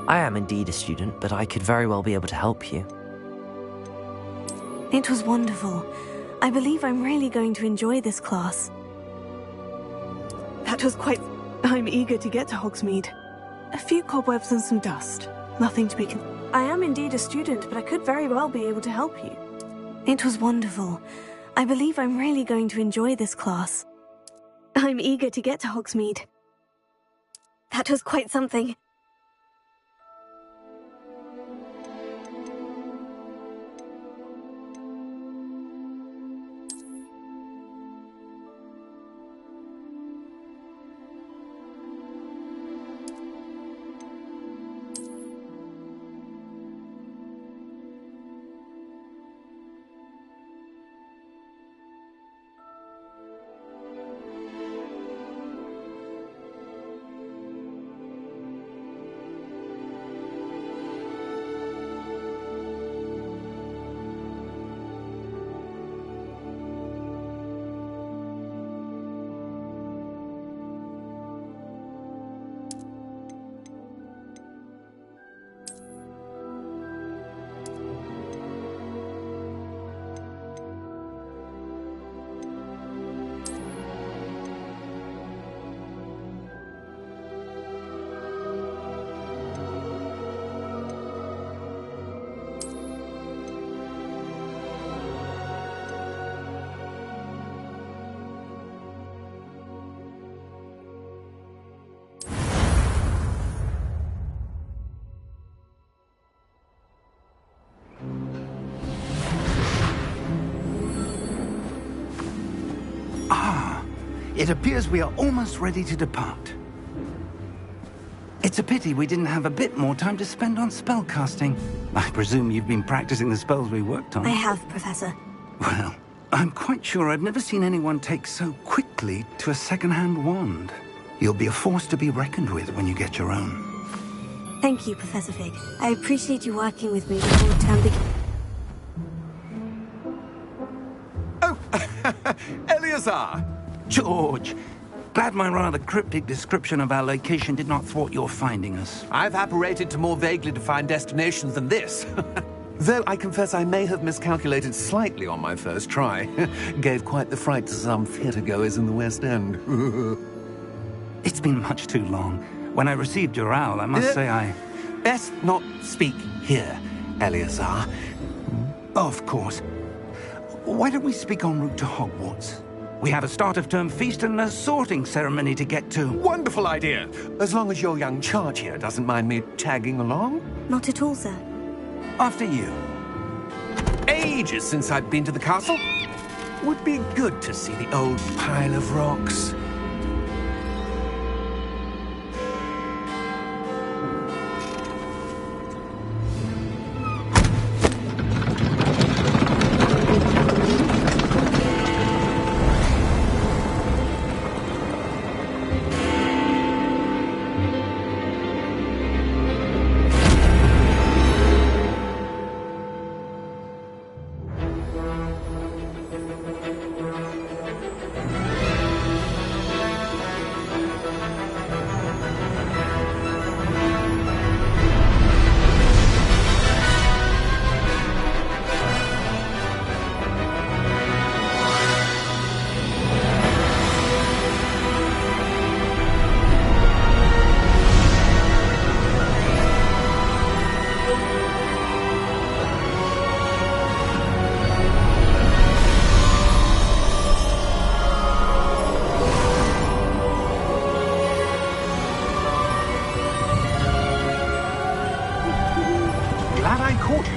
I am indeed a student, but I could very well be able to help you. It was wonderful. I believe I'm really going to enjoy this class. That was quite... I'm eager to get to Hogsmeade. A few cobwebs and some dust. Nothing to be I am indeed a student, but I could very well be able to help you. It was wonderful. I believe I'm really going to enjoy this class. I'm eager to get to Hogsmeade. That was quite something. It appears we are almost ready to depart. It's a pity we didn't have a bit more time to spend on spellcasting. I presume you've been practicing the spells we worked on. I have, Professor. Well, I'm quite sure I've never seen anyone take so quickly to a second-hand wand. You'll be a force to be reckoned with when you get your own. Thank you, Professor Fig. I appreciate you working with me before the term begins. Oh, Eleazar! George, glad my rather cryptic description of our location did not thwart your finding us. I've apparated to more vaguely defined destinations than this. Though I confess I may have miscalculated slightly on my first try. Gave quite the fright to some theatre-goers in the West End. It's been much too long. When I received your owl, I must say I... Best not speak here, Eleazar. Of course. Why don't we speak en route to Hogwarts? We have a start-of-term feast and a sorting ceremony to get to. Wonderful idea! As long as your young charge here doesn't mind me tagging along. Not at all, sir. After you. Ages since I've been to the castle. Would be good to see the old pile of rocks.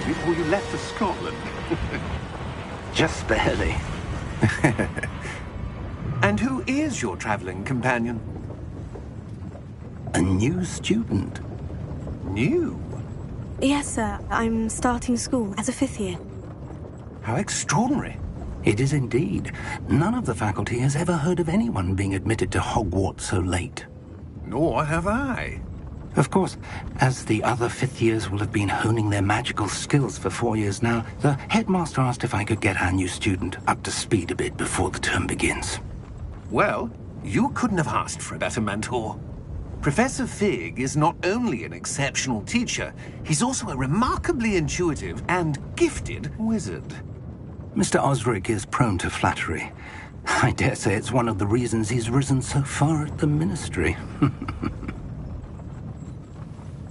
Before you left for Scotland. Just barely. And who is your traveling companion? A new student. New? Yes, sir. I'm starting school as a 5th year. How extraordinary. It is indeed. None of the faculty has ever heard of anyone being admitted to Hogwarts so late. Nor have I. Of course, as the other 5th years will have been honing their magical skills for 4 years now, the headmaster asked if I could get our new student up to speed a bit before the term begins. Well, you couldn't have asked for a better mentor. Professor Fig is not only an exceptional teacher, he's also a remarkably intuitive and gifted wizard. Mr. Osric is prone to flattery. I dare say it's one of the reasons he's risen so far at the Ministry.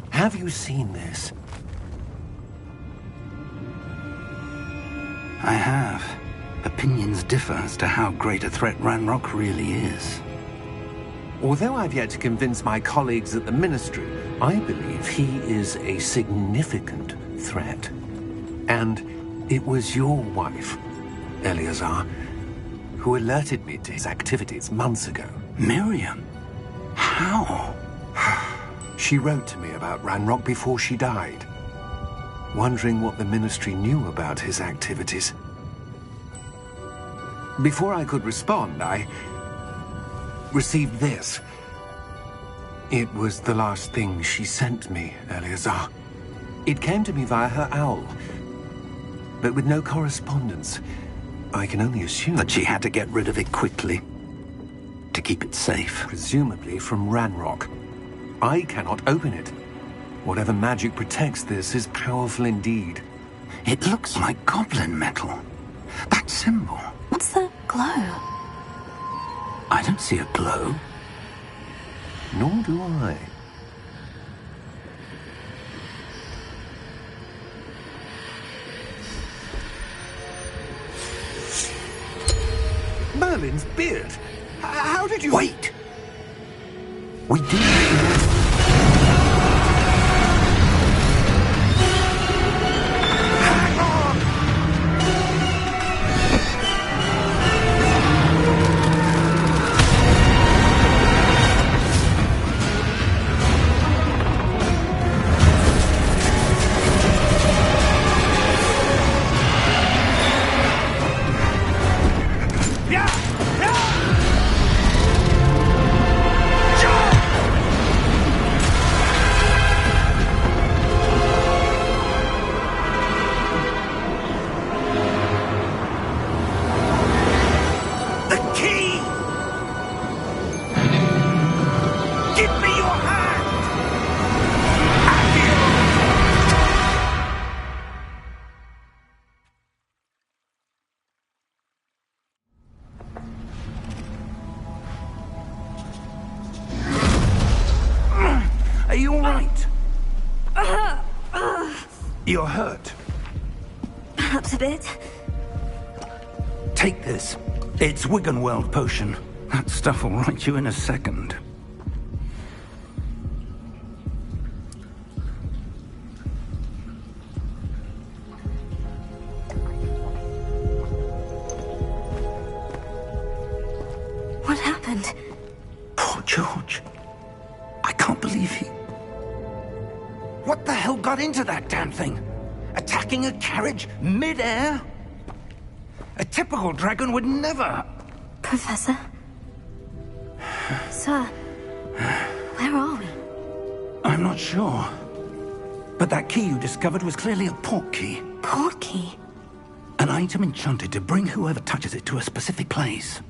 Have you seen this? I have. Opinions differ as to how great a threat Ranrock really is. Although I've yet to convince my colleagues at the Ministry, I believe he is a significant threat. And it was your wife, Eleazar, who alerted me to his activities months ago. Miriam? How? She wrote to me about Ranrock before she died, wondering what the Ministry knew about his activities. Before I could respond, I received this. It was the last thing she sent me, Eleazar. It came to me via her owl, but with no correspondence. I can only assume That she had to get rid of it quickly, to keep it safe. presumably from Ranrock. I cannot open it. Whatever magic protects this is powerful indeed. It looks like goblin metal. That symbol. What's that glow? I don't see a glow. Nor do I. Merlin's beard! How did you... Wait! We do... Are you all right? You're hurt. Perhaps a bit. Take this. It's Wiggenweld potion. That stuff will right you in a second. What happened? Poor George. I can't believe he... What the hell got into that damn thing? Attacking a carriage mid-air? A typical dragon would never... Professor? Sir, where are we? I'm not sure. But that key you discovered was clearly a port key. Port key? An item enchanted to bring whoever touches it to a specific place.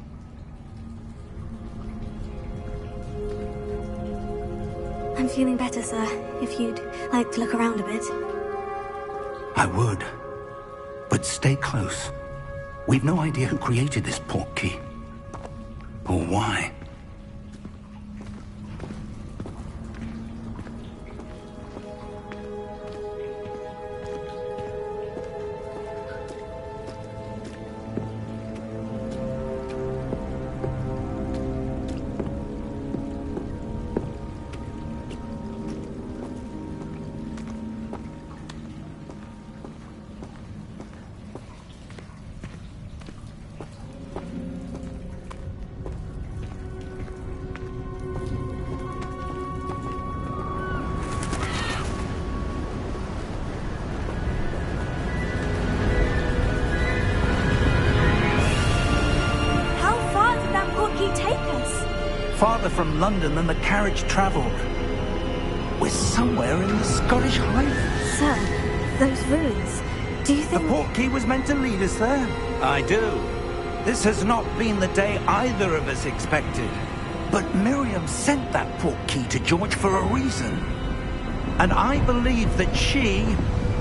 I'm feeling better, sir. If you'd like to look around a bit. I would. But stay close. We've no idea who created this port key. Or why. Farther from London than the carriage travelled. We're somewhere in the Scottish Highlands. Sir, those ruins. Do you think... The port key was meant to lead us there? I do. This has not been the day either of us expected. But Miriam sent that portkey to George for a reason. And I believe that she,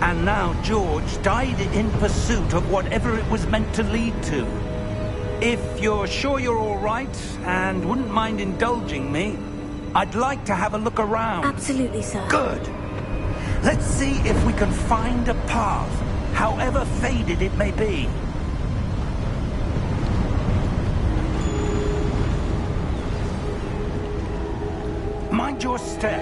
and now George, died in pursuit of whatever it was meant to lead to. If you're sure you're all right, and wouldn't mind indulging me, I'd like to have a look around. Absolutely, sir. Good. Let's see if we can find a path, however faded it may be. Mind your step.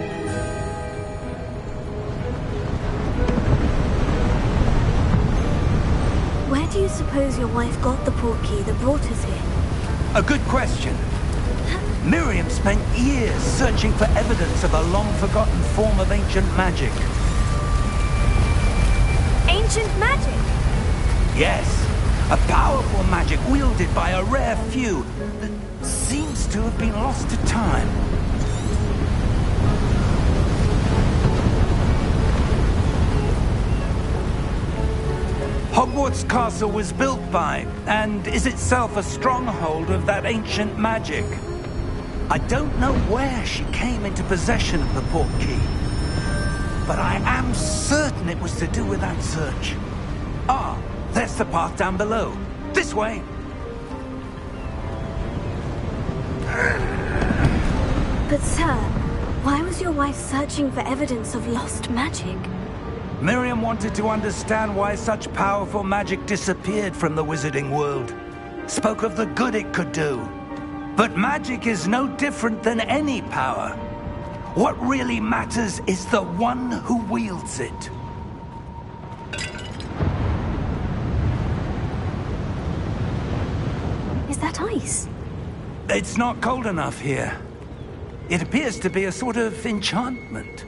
Where do you suppose your wife got the portkey that brought us here? A good question. Miriam spent years searching for evidence of a long-forgotten form of ancient magic. Ancient magic? Yes, a powerful magic wielded by a rare few that seems to have been lost to time. Hogwarts Castle was built by, and is itself a stronghold of that ancient magic. I don't know where she came into possession of the portkey, but I am certain it was to do with that search. Ah, there's the path down below. This way. But sir, why was your wife searching for evidence of lost magic? Miriam wanted to understand why such powerful magic disappeared from the wizarding world. Spoke of the good it could do. But magic is no different than any power. What really matters is the one who wields it. Is that ice? It's not cold enough here. It appears to be a sort of enchantment.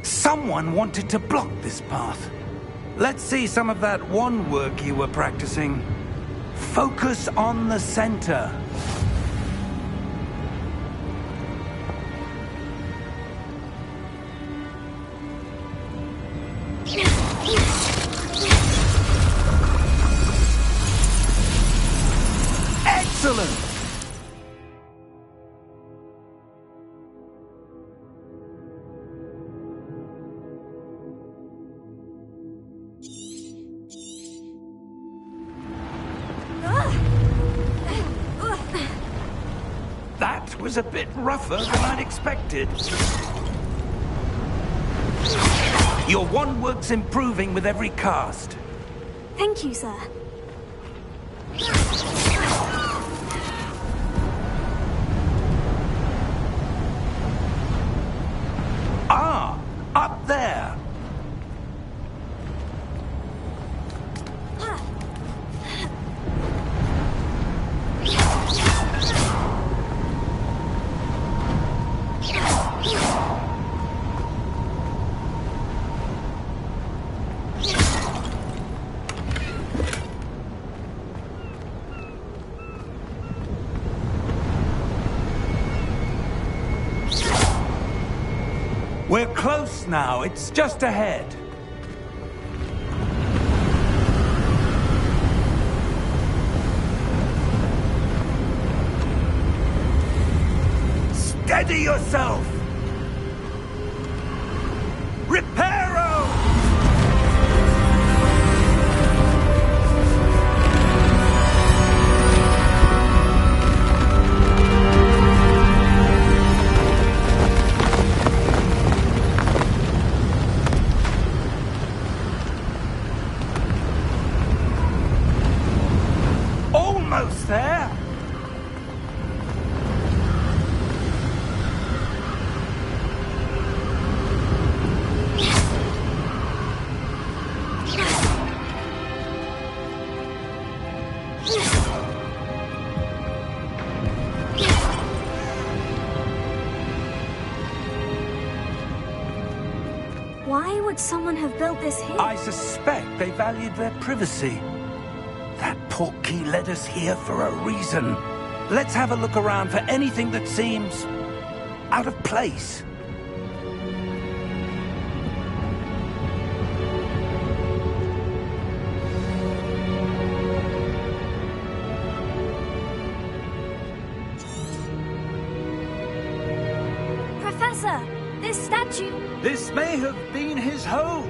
Someone wanted to block this path. Let's see some of that wand work you were practicing. Focus on the center. Excellent! That was a bit rougher than I'd expected. Your wand work's improving with every cast. Thank you, sir. Ah, up there. We're close now. It's just ahead. Steady yourself! Reparo! Almost there! Why would someone have built this here? I suspect they valued their privacy. That portkey led us here for a reason. Let's have a look around for anything that seems out of place. Professor! This statue... This may have been his home.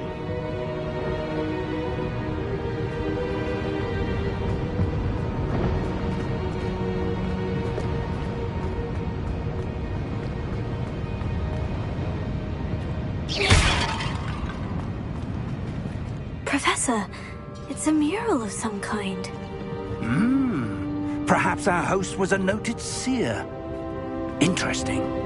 Professor, it's a mural of some kind. Perhaps our host was a noted seer. Interesting.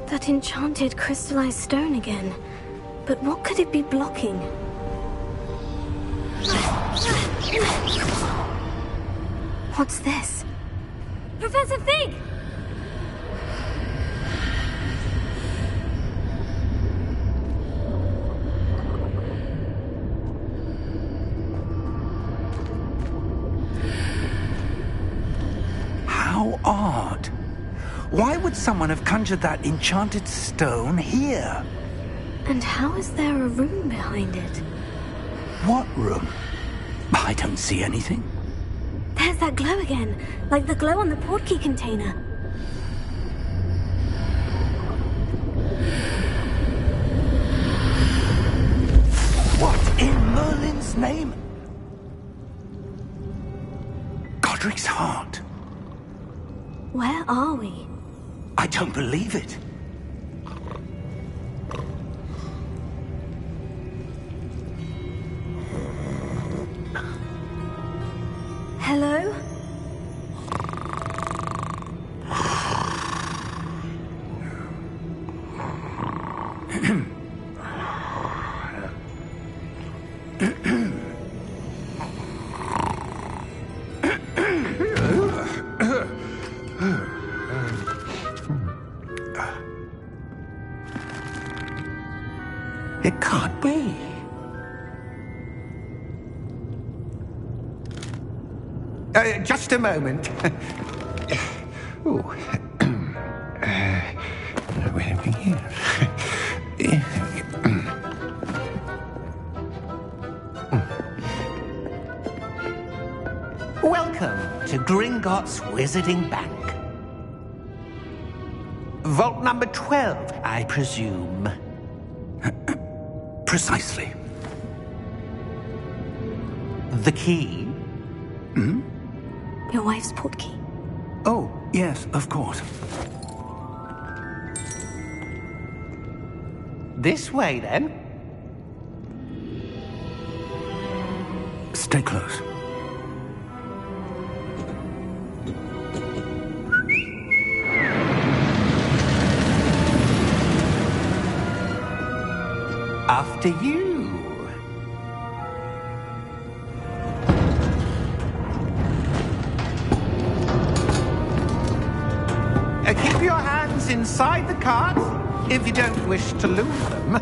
That enchanted crystallized stone again. But what could it be blocking? What's this? Professor Fig! How odd. Why would someone have conjured that enchanted stone here? And how is there a room behind it? What room? I don't see anything. There's that glow again, like the glow on the portkey container. What in Merlin's name? Godric's heart. Where are we? I don't believe it. Hello? It can't be. Just a moment. Oh. Wait a minute here. Welcome to Gringotts Wizarding Bank. Vault number 12, I presume. Precisely. The key? Your wife's portkey. Oh, yes, of course. This way, then. Stay close. After you. Keep your hands inside the cart if you don't wish to lose them.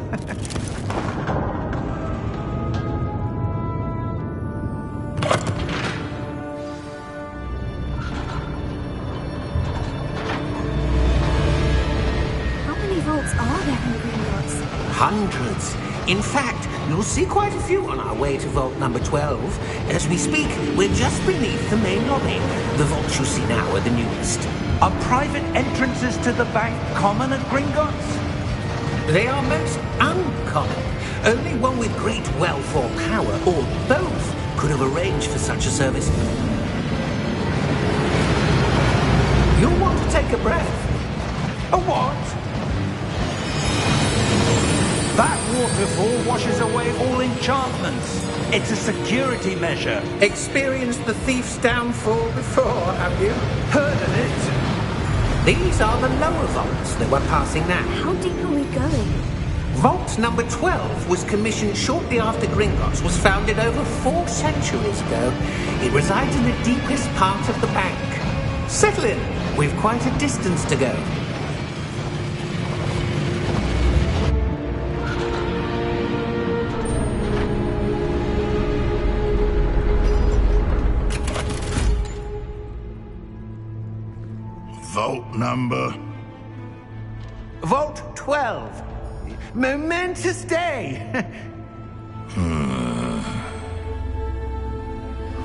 How many vaults are there in Gringotts? Hundreds. In fact, you'll see quite a few on our way to vault number 12. As we speak, we're just beneath the main lobby. The vaults you see now are the newest. Are private entrances to the bank common at Gringotts? They are most uncommon. Only one with great wealth or power, or both, could have arranged for such a service. You'll want to take a breath. A what? That waterfall washes away all enchantments. It's a security measure. Experienced the thief's downfall before, have you? Heard of it? These are the lower vaults that we're passing now. How deep are we going? Vault number 12 was commissioned shortly after Gringotts was founded over 4 centuries ago. It resides in the deepest part of the bank. Settle in. We've quite a distance to go. Vault number? Vault 12. Momentous day.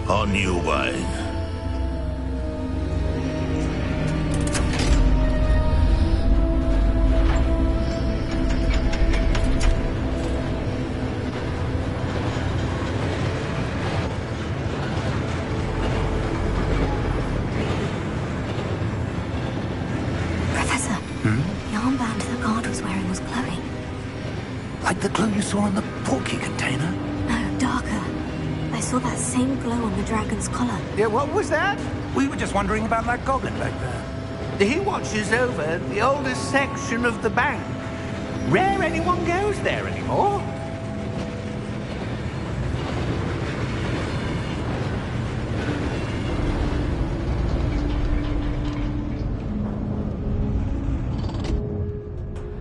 On your way. Professor, the armband the guard was wearing was glowing. Like the glow you saw on the porky container? No, darker. I saw that same glow on the dragon's collar. Yeah, what was that? We were just wondering about that goblin back there. He watches over the oldest section of the bank. Rare anyone goes there anymore.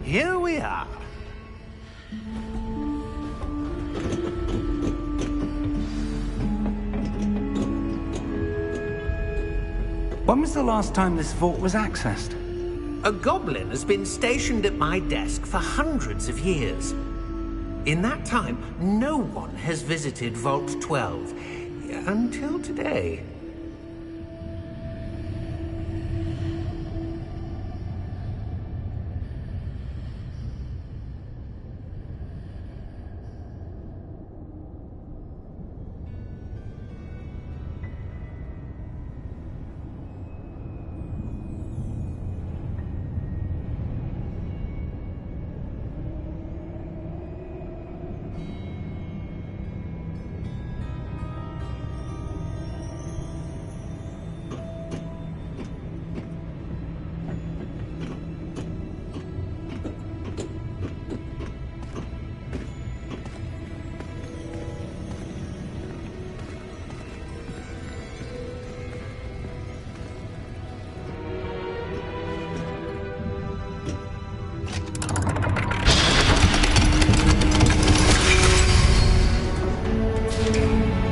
Here we are. When was the last time this vault was accessed? A goblin has been stationed at my desk for hundreds of years. In that time, no one has visited Vault 12 until today.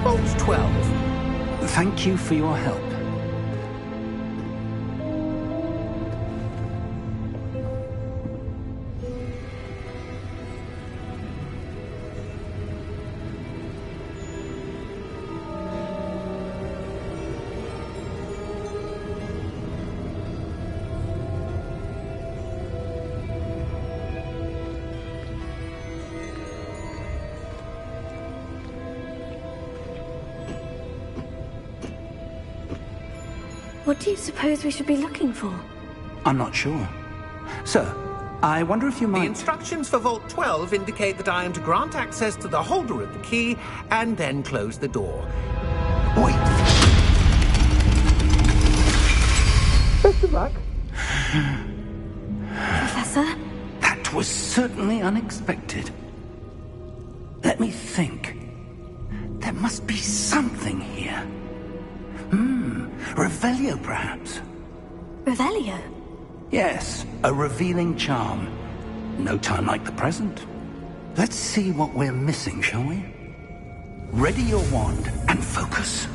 Vault 12. Thank you for your help. What do you suppose we should be looking for? I'm not sure. Sir, I wonder if you might... The instructions for Vault 12 indicate that I am to grant access to the holder of the key and then close the door. Wait! Best of luck. Professor? That was certainly unexpected. Let me think. There must be something here. Revelio, perhaps? Revelio? Yes, a revealing charm. No time like the present. Let's see what we're missing, shall we? Ready your wand and focus.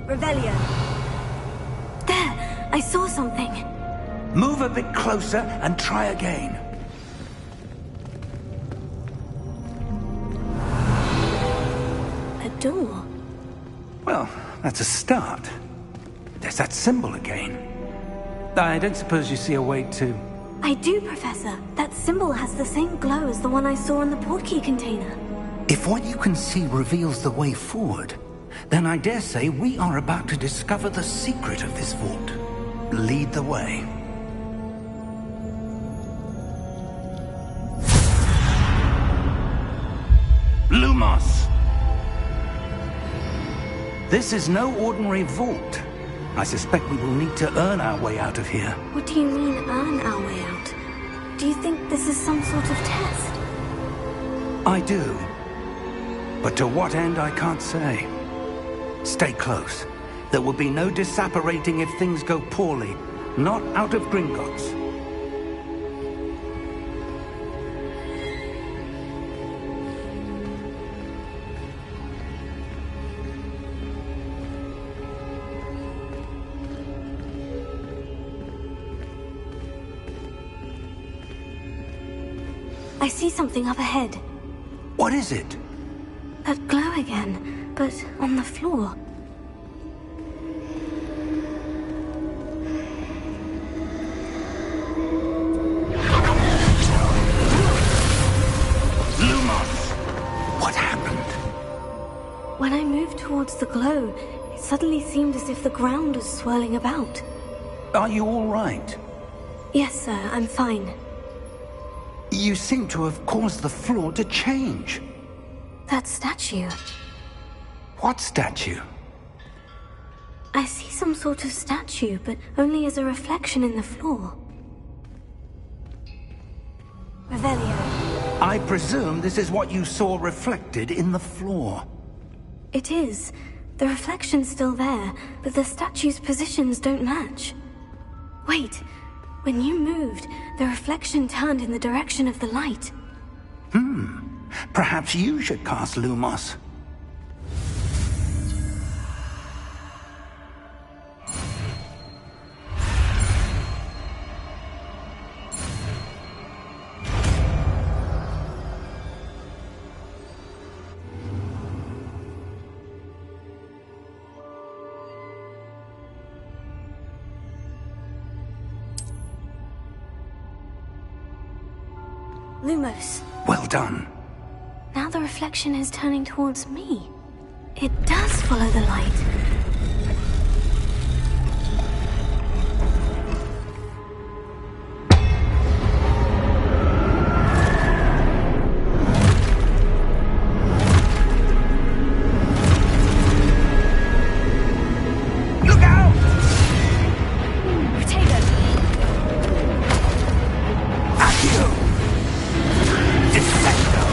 Revelio. There! I saw something. Move a bit closer and try again. A door. Well, that's a start. There's that symbol again. I don't suppose you see a way to I do, Professor. That symbol has the same glow as the one I saw in the portkey container. If what you can see reveals the way forward, then I dare say we are about to discover the secret of this vault. Lead the way. Lumos! This is no ordinary vault. I suspect we will need to earn our way out of here. What do you mean, earn our way out? Do you think this is some sort of test? I do. But to what end, I can't say. Stay close. There will be no disapparating if things go poorly. Not out of Gringotts. I see something up ahead. What is it? That glow again, but on the floor. Lumos! What happened? When I moved towards the glow, it suddenly seemed as if the ground was swirling about. Are you all right? Yes, sir, I'm fine. You seem to have caused the floor to change. That statue. What statue? I see some sort of statue, but only as a reflection in the floor. Revelio. I presume this is what you saw reflected in the floor. It is. The reflection's still there, but the statue's positions don't match. Wait. When you moved, the reflection turned in the direction of the light. Perhaps you should cast Lumos. Lumos. Well done. Now the reflection is turning towards me. It does follow the light. Look out! Potato! Accio! Dissecto!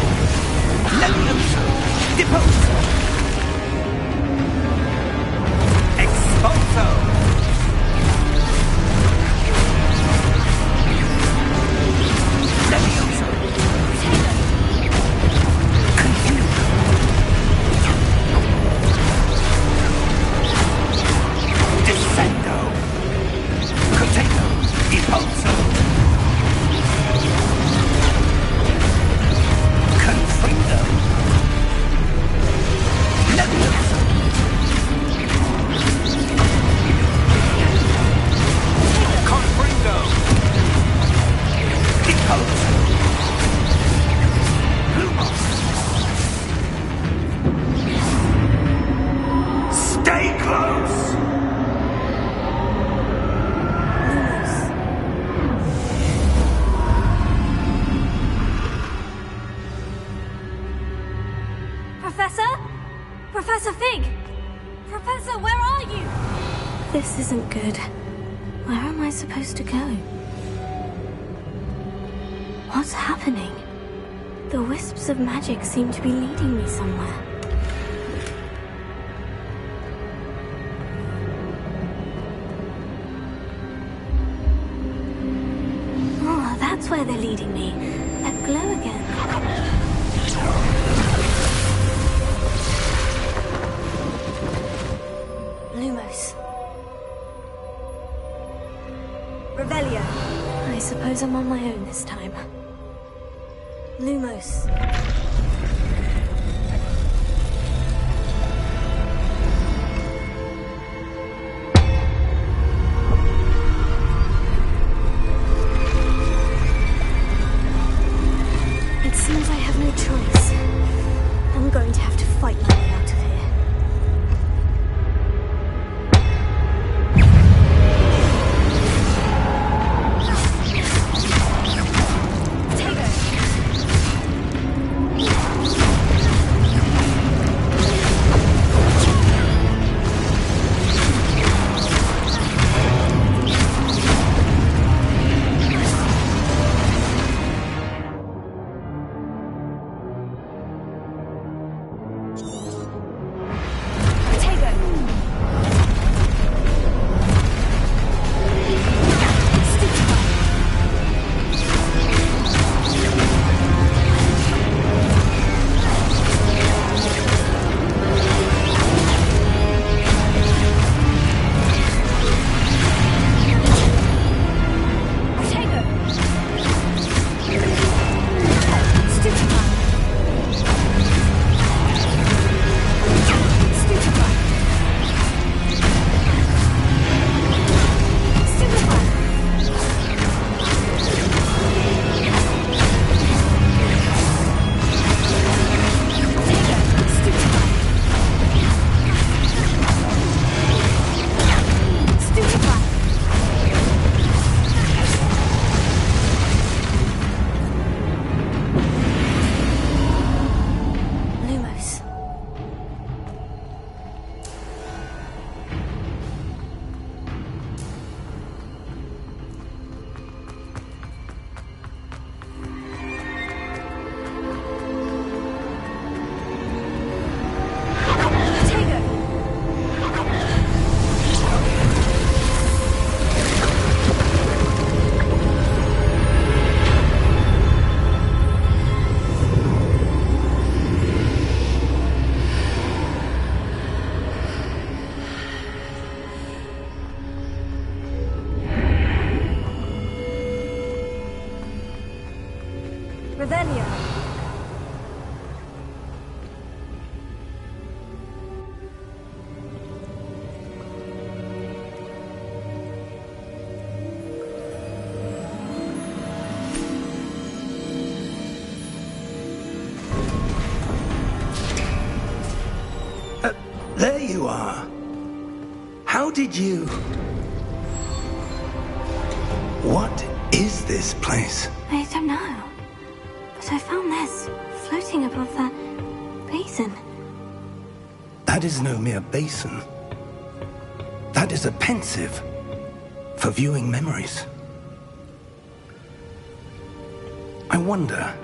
Levioso! Deposo! Expulso! Levioso! Confuso! Dissecto! Potato! Deposo! Confringo! Levioso! Confringo! Deposo! Lumos! Stay close! Lumos. Professor? Professor Fig! Professor, where are you? This isn't good. Where am I supposed to go? What's happening? The wisps of magic seem to be leading me somewhere. Oh, that's where they're leading me. That glow again. Lumos. Revelio. I suppose I'm on my own this time. Lumos. you are. How did you... What is this place? I don't know. But I found this floating above that basin. That is no mere basin. That is a pensive for viewing memories. I wonder...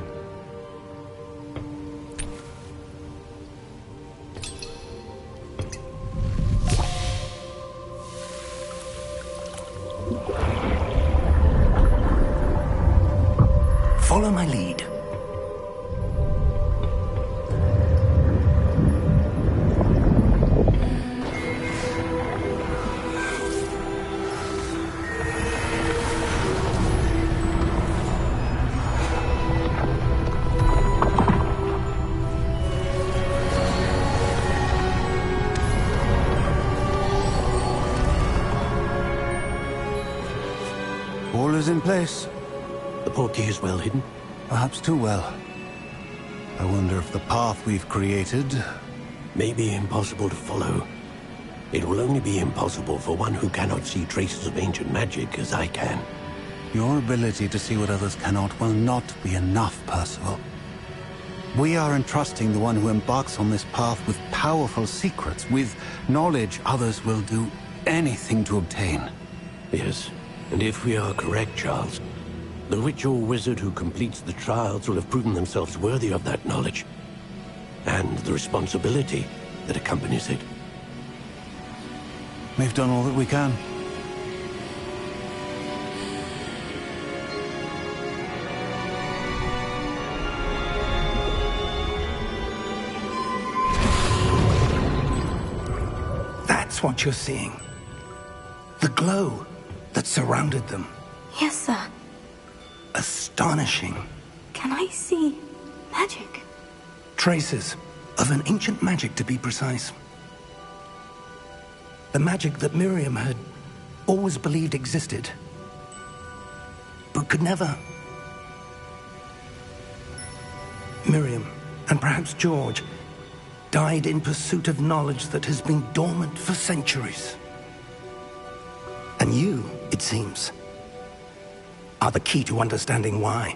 Follow my lead. All is in place. The portkey is well hidden? Perhaps too well. I wonder if the path we've created... may be impossible to follow. It will only be impossible for one who cannot see traces of ancient magic as I can. Your ability to see what others cannot will not be enough, Percival. We are entrusting the one who embarks on this path with powerful secrets, with knowledge others will do anything to obtain. Yes, and if we are correct, Charles, the witch or wizard who completes the trials will have proven themselves worthy of that knowledge, and the responsibility that accompanies it. We've done all that we can. That's what you're seeing. The glow that surrounded them. Yes, sir. Astonishing. Can I see magic? Traces of an ancient magic, to be precise. The magic that Miriam had always believed existed, but could never. Miriam, and perhaps George, died in pursuit of knowledge that has been dormant for centuries. And you, it seems, are the key to understanding why.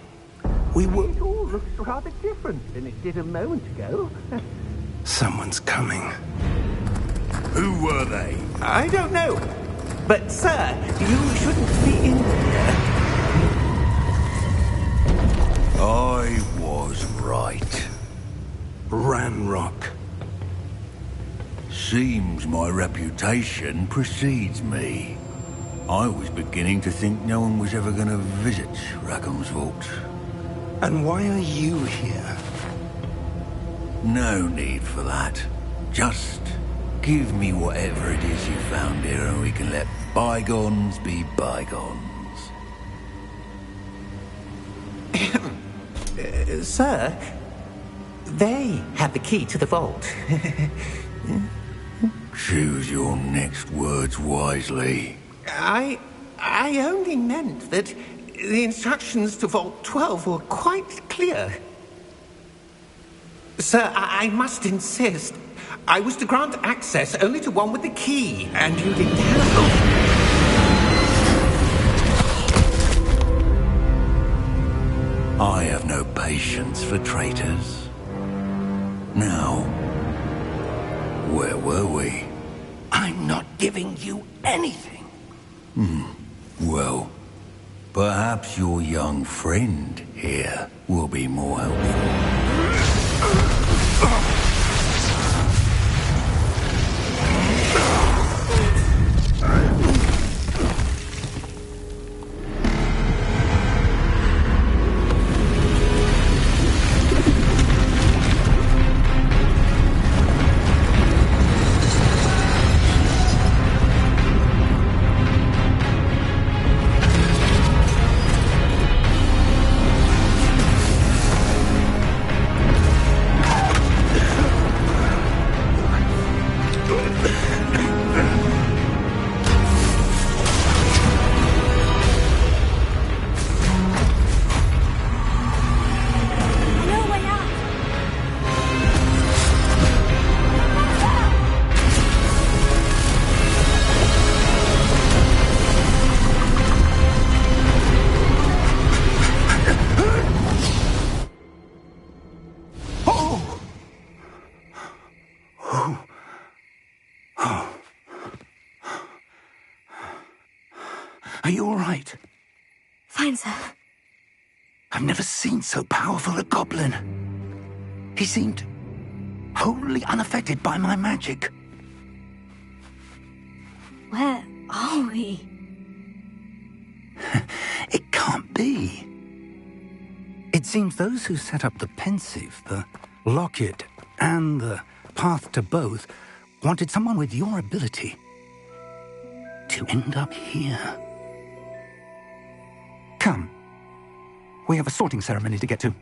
It all looks rather different than it did a moment ago. Someone's coming. Who were they? I don't know. But, sir, you shouldn't be in here. I was right. Ranrock. Seems my reputation precedes me. I was beginning to think no one was ever going to visit Rackham's vault. And why are you here? No need for that. Just give me whatever it is you found here and we can let bygones be bygones. Sir, they have the key to the vault. Choose your next words wisely. I only meant that the instructions to Vault 12 were quite clear. Sir, I must insist. I was to grant access only to one with the key, and you didn't have... I have no patience for traitors. Now, where were we? I'm not giving you anything. Well, perhaps your young friend here will be more helpful. Are you all right? Fine, sir. I've never seen so powerful a goblin. He seemed wholly unaffected by my magic. Where are we? It can't be. It seems those who set up the pensive, the locket, and the path to both wanted someone with your ability to end up here. Come. We have a sorting ceremony to get to.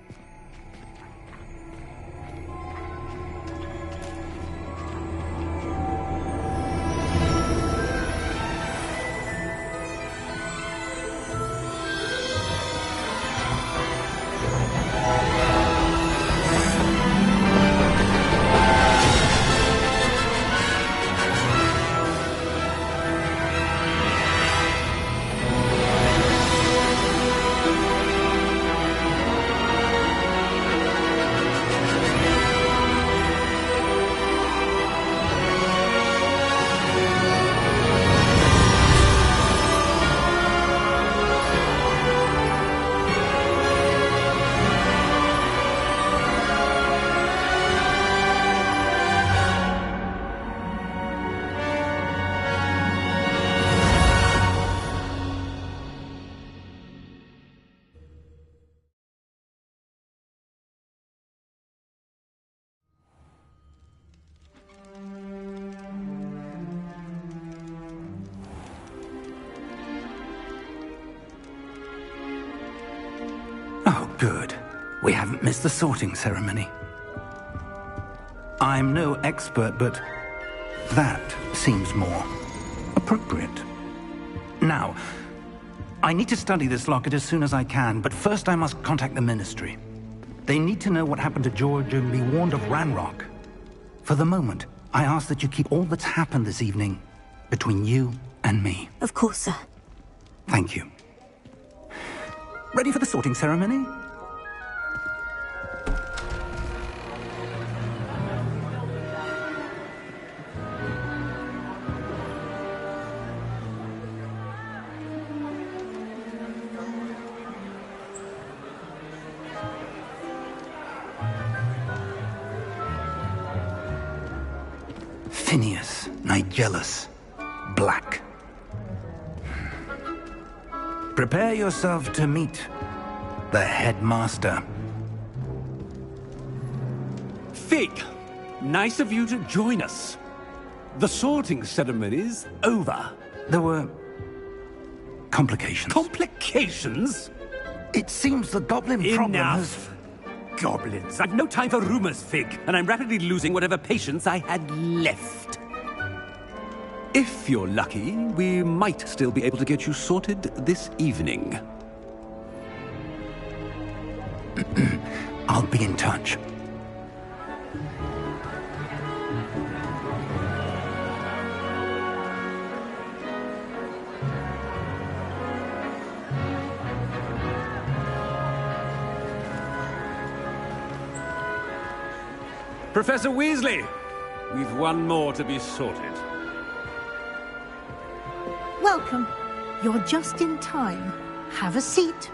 Oh, good. We haven't missed the sorting ceremony. I'm no expert, but that seems more appropriate. Now, I need to study this locket as soon as I can, but first I must contact the Ministry. They need to know what happened to George and be warned of Ranrock. For the moment, I ask that you keep all that's happened this evening between you and me. Of course, sir. Thank you. Ready for the sorting ceremony? Phineas, Nigellus, Black. Prepare yourself to meet the headmaster. Fig, nice of you to join us. The sorting ceremony's over. There were complications. Complications? It seems the goblin problem has... Goblins. I've no time for rumors, Fig, and I'm rapidly losing whatever patience I had left. If you're lucky, we might still be able to get you sorted this evening. I'll be in touch. Professor Weasley, we've one more to be sorted. Welcome. You're just in time. Have a seat.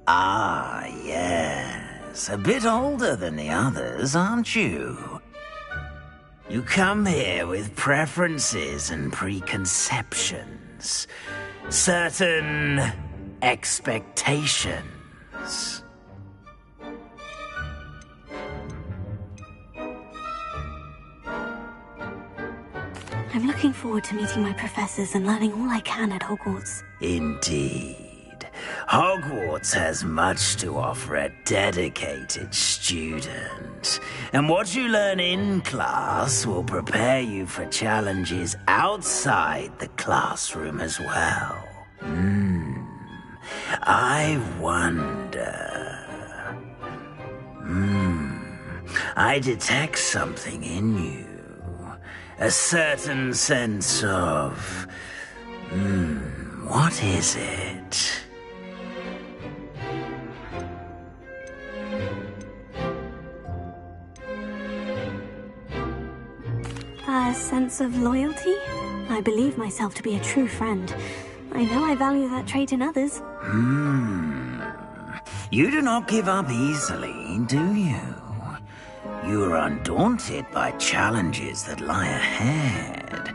Ah, yes. A bit older than the others, aren't you? You come here with preferences and preconceptions. Certain expectations. I'm looking forward to meeting my professors and learning all I can at Hogwarts. Indeed. Hogwarts has much to offer a dedicated student. And what you learn in class will prepare you for challenges outside the classroom as well. I wonder... I detect something in you. A certain sense of... what is it? A sense of loyalty? I believe myself to be a true friend. I know I value that trait in others. You do not give up easily, do you? You are undaunted by challenges that lie ahead.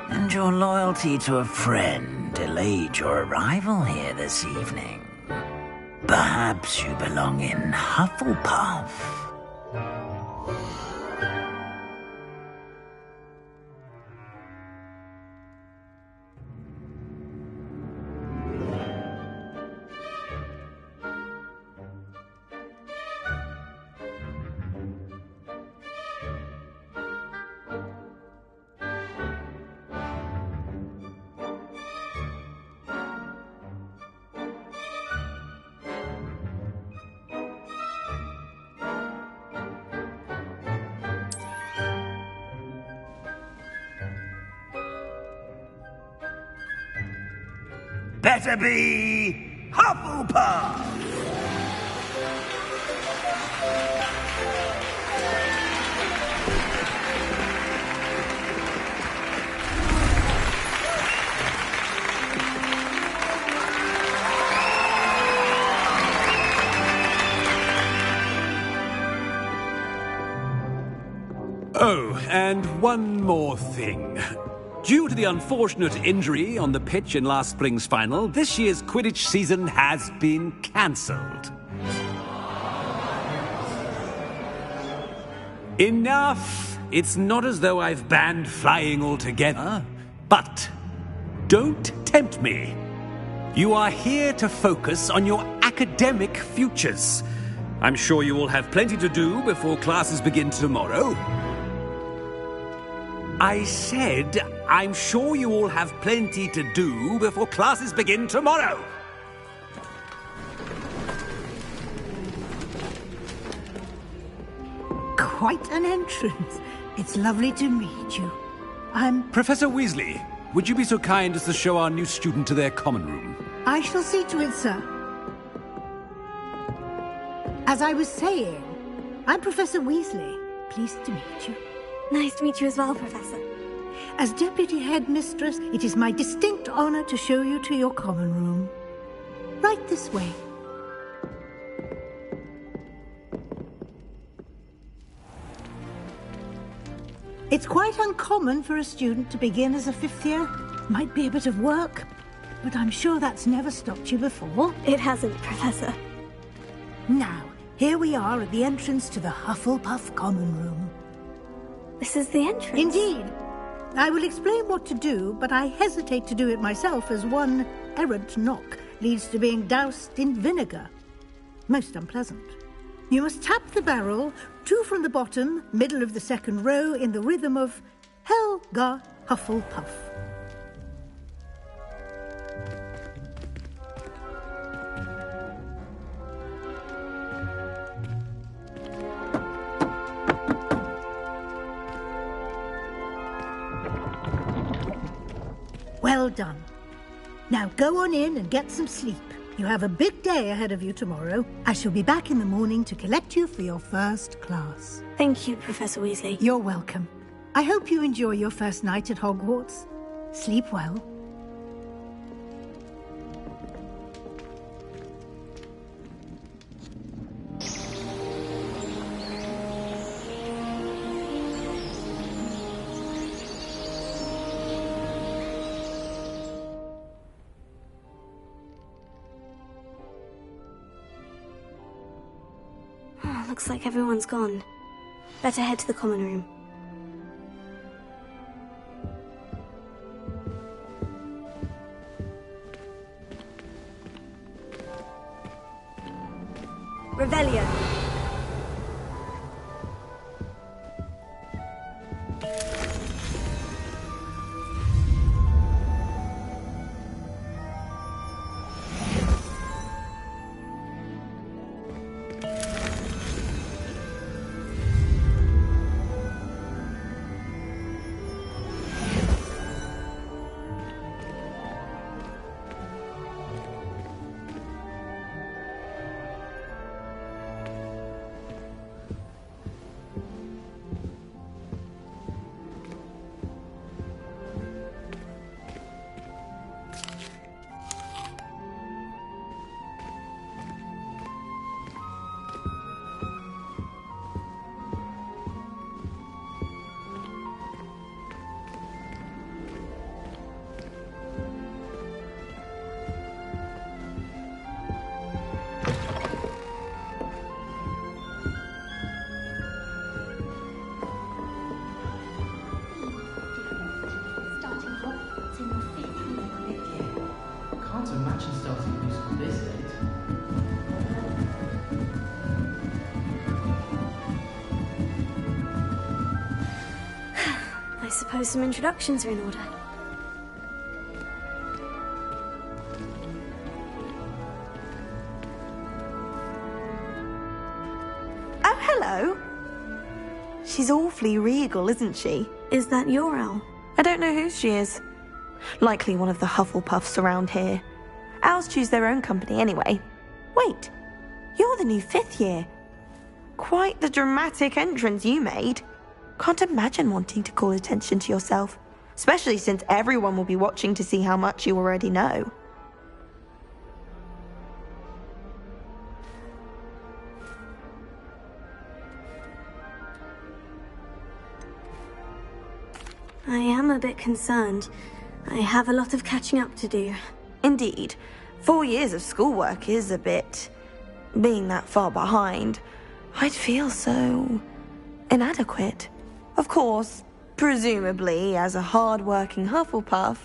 And your loyalty to a friend delayed your arrival here this evening. Perhaps you belong in Hufflepuff. Better be Hufflepuff! Oh, and one more thing. Due to the unfortunate injury on the pitch in last spring's final, this year's Quidditch season has been cancelled. Enough! It's not as though I've banned flying altogether, but don't tempt me. You are here to focus on your academic futures. I'm sure you will have plenty to do before classes begin tomorrow. I said, I'm sure you all have plenty to do before classes begin tomorrow. Quite an entrance. It's lovely to meet you. I'm... Professor Weasley, would you be so kind as to show our new student to their common room? I shall see to it, sir. As I was saying, I'm Professor Weasley. Pleased to meet you. Nice to meet you as well, Professor. As Deputy Headmistress, it is my distinct honor to show you to your common room. Right this way. It's quite uncommon for a student to begin as a fifth year. Might be a bit of work, but I'm sure that's never stopped you before. It hasn't, Professor. Now, here we are at the entrance to the Hufflepuff common room. This is the entrance? Indeed. I will explain what to do, but I hesitate to do it myself as one errant knock leads to being doused in vinegar. Most unpleasant. You must tap the barrel, 2 from the bottom, middle of the second row, in the rhythm of Helga Hufflepuff. Well done. Now go on in and get some sleep. You have a big day ahead of you tomorrow. I shall be back in the morning to collect you for your first class. Thank you, Professor Weasley. You're welcome. I hope you enjoy your first night at Hogwarts. Sleep well. Looks like everyone's gone. Better head to the common room. Revelio. imagine starting new school this late. I suppose some introductions are in order. Oh, hello. She's awfully regal, isn't she? Is that your owl? I don't know who she is. Likely one of the Hufflepuffs around here. Owls choose their own company anyway. Wait, you're the new 5th year. Quite the dramatic entrance you made. Can't imagine wanting to call attention to yourself, especially since everyone will be watching to see how much you already know. I am a bit concerned. I have a lot of catching up to do. Indeed. 4 years of schoolwork is a bit... being that far behind. I'd feel so... inadequate. Of course, presumably, as a hard-working Hufflepuff,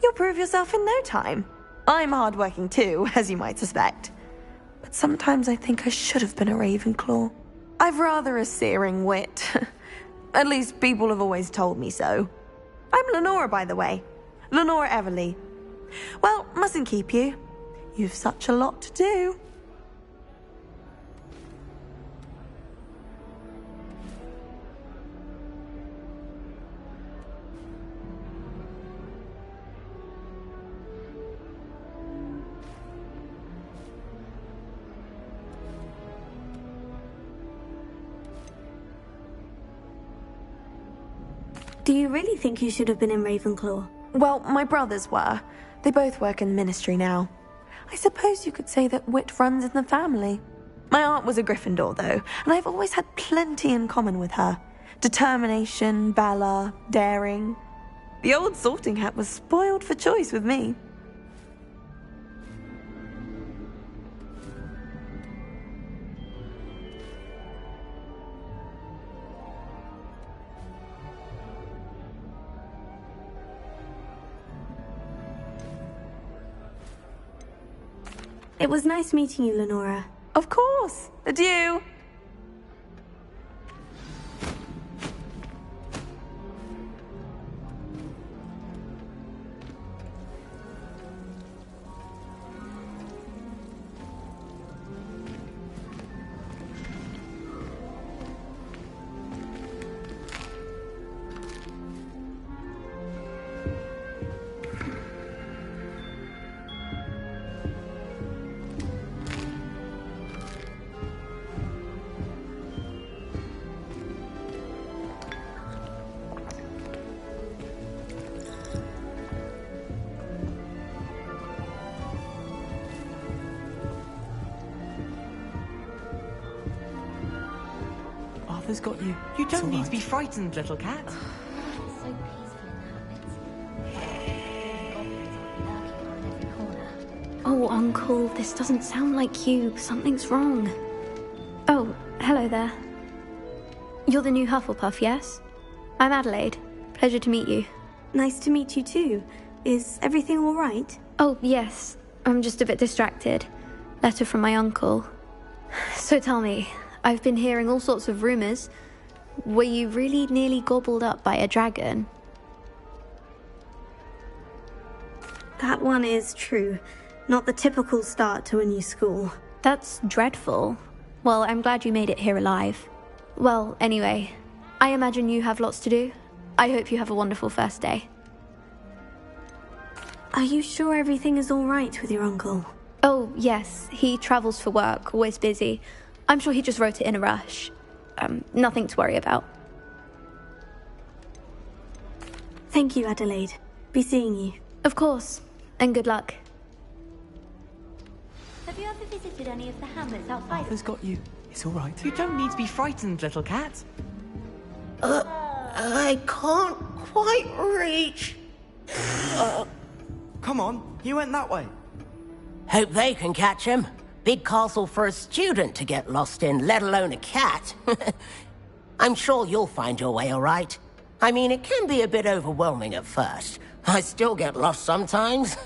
you'll prove yourself in no time. I'm hard-working too, as you might suspect. But sometimes I think I should have been a Ravenclaw. I've rather a searing wit. At least people have always told me so. I'm Lenora, by the way. Lenora Everly. Well, mustn't keep you. You've such a lot to do. Do you really think you should have been in Ravenclaw? Well, my brothers were. They both work in the ministry now. I suppose you could say that wit runs in the family. My aunt was a Gryffindor, though, and I've always had plenty in common with her. Determination, valor, daring. The old sorting hat was spoiled for choice with me. It was nice meeting you, Lenora. Of course. Adieu. Arthur's got you. You don't need to be frightened, little cat. Oh, Uncle, this doesn't sound like you. Something's wrong. Oh, hello there. You're the new Hufflepuff, yes? I'm Adelaide. Pleasure to meet you. Nice to meet you too. Is everything all right? Oh, yes. I'm just a bit distracted. Letter from my uncle. So tell me, I've been hearing all sorts of rumors. Were you really nearly gobbled up by a dragon? That one is true. Not the typical start to a new school. That's dreadful. Well, I'm glad you made it here alive. Well, anyway, I imagine you have lots to do. I hope you have a wonderful first day. Are you sure everything is all right with your uncle? Oh, yes. He travels for work, always busy. I'm sure he just wrote it in a rush. Nothing to worry about. Thank you, Adelaide. Be seeing you. Of course. And good luck. Have you ever visited any of the hamlets outside? Arthur's got you. It's all right. You don't need to be frightened, little cat. I can't quite reach. Come on, he went that way. Hope they can catch him. Big castle for a student to get lost in, let alone a cat. I'm sure you'll find your way all right. I mean, it can be a bit overwhelming at first. I still get lost sometimes.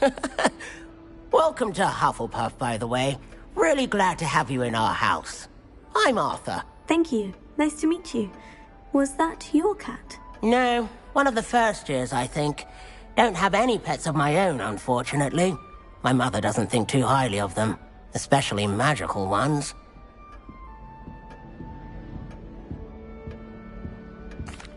Welcome to Hufflepuff, by the way. Really glad to have you in our house. I'm Arthur. Thank you. Nice to meet you. Was that your cat? No, one of the first years, I think. Don't have any pets of my own, unfortunately. My mother doesn't think too highly of them, especially magical ones.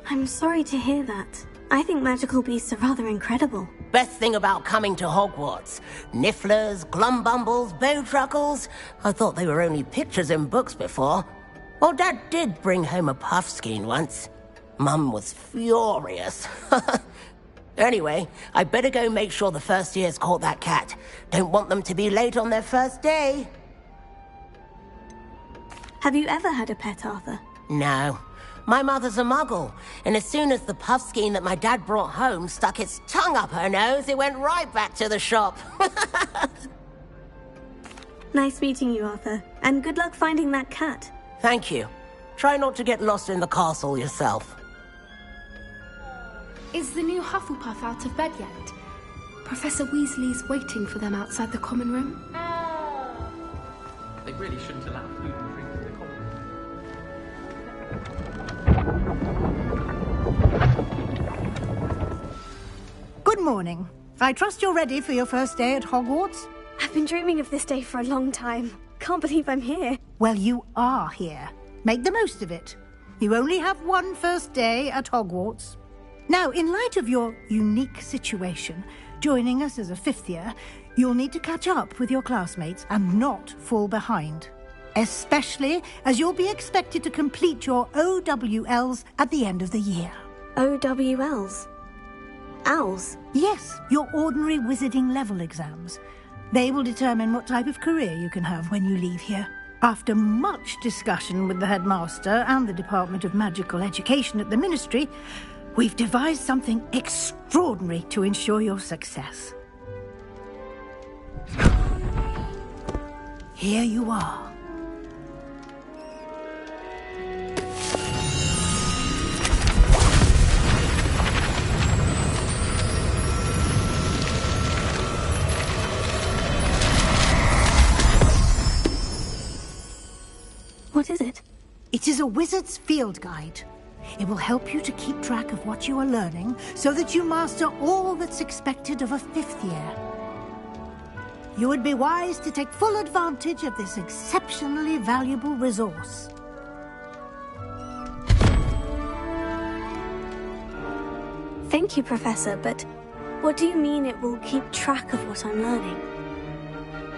I'm sorry to hear that. I think magical beasts are rather incredible. Best thing about coming to Hogwarts. Nifflers, Glumbumbles, Bowtruckles. I thought they were only pictures in books before. Well, Dad did bring home a Puffskein once. Mum was furious. Anyway, I better go make sure the first years caught that cat. Don't want them to be late on their first day. Have you ever had a pet, Arthur? No. My mother's a muggle, and as soon as the Puffskein that my dad brought home stuck its tongue up her nose, it went right back to the shop. Nice meeting you, Arthur. And good luck finding that cat. Thank you. Try not to get lost in the castle yourself. Is the new Hufflepuff out of bed yet? Professor Weasley's waiting for them outside the common room. They really shouldn't allow food and drink in the common room. Good morning. I trust you're ready for your first day at Hogwarts? I've been dreaming of this day for a long time. Can't believe I'm here. Well, you are here. Make the most of it. You only have one first day at Hogwarts. Now, in light of your unique situation, joining us as a fifth year, you'll need to catch up with your classmates and not fall behind. Especially as you'll be expected to complete your OWLs at the end of the year. OWLs? Owls? Yes, your ordinary wizarding level exams. They will determine what type of career you can have when you leave here. After much discussion with the headmaster and the Department of Magical Education at the Ministry, we've devised something extraordinary to ensure your success. Here you are. What is it? It is a wizard's field guide. It will help you to keep track of what you are learning so that you master all that's expected of a fifth year. You would be wise to take full advantage of this exceptionally valuable resource. Thank you, Professor, but what do you mean it will keep track of what I'm learning?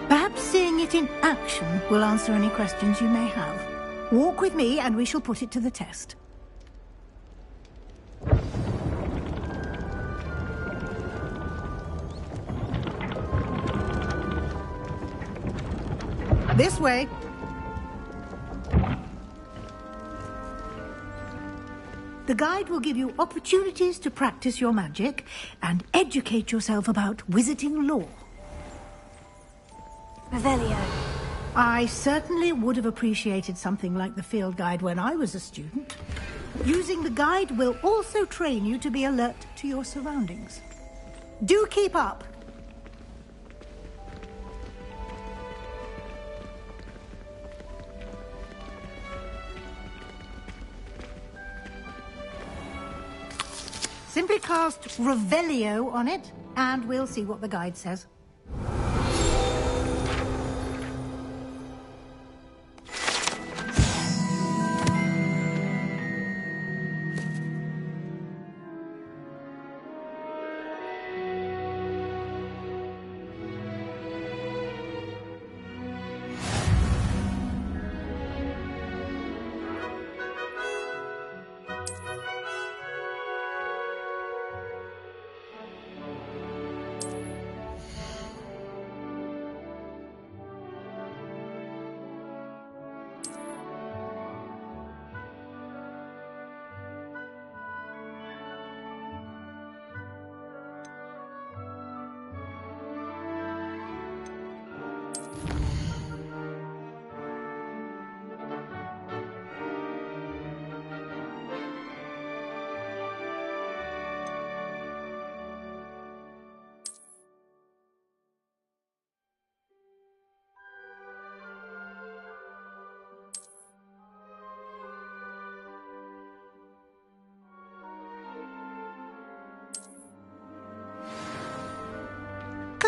Perhaps seeing it in action will answer any questions you may have. Walk with me and we shall put it to the test. This way. The guide will give you opportunities to practice your magic and educate yourself about wizarding lore. Revelio. I certainly would have appreciated something like the field guide when I was a student. Using the guide will also train you to be alert to your surroundings. Do keep up. Simply cast Revelio on it, and we'll see what the guide says.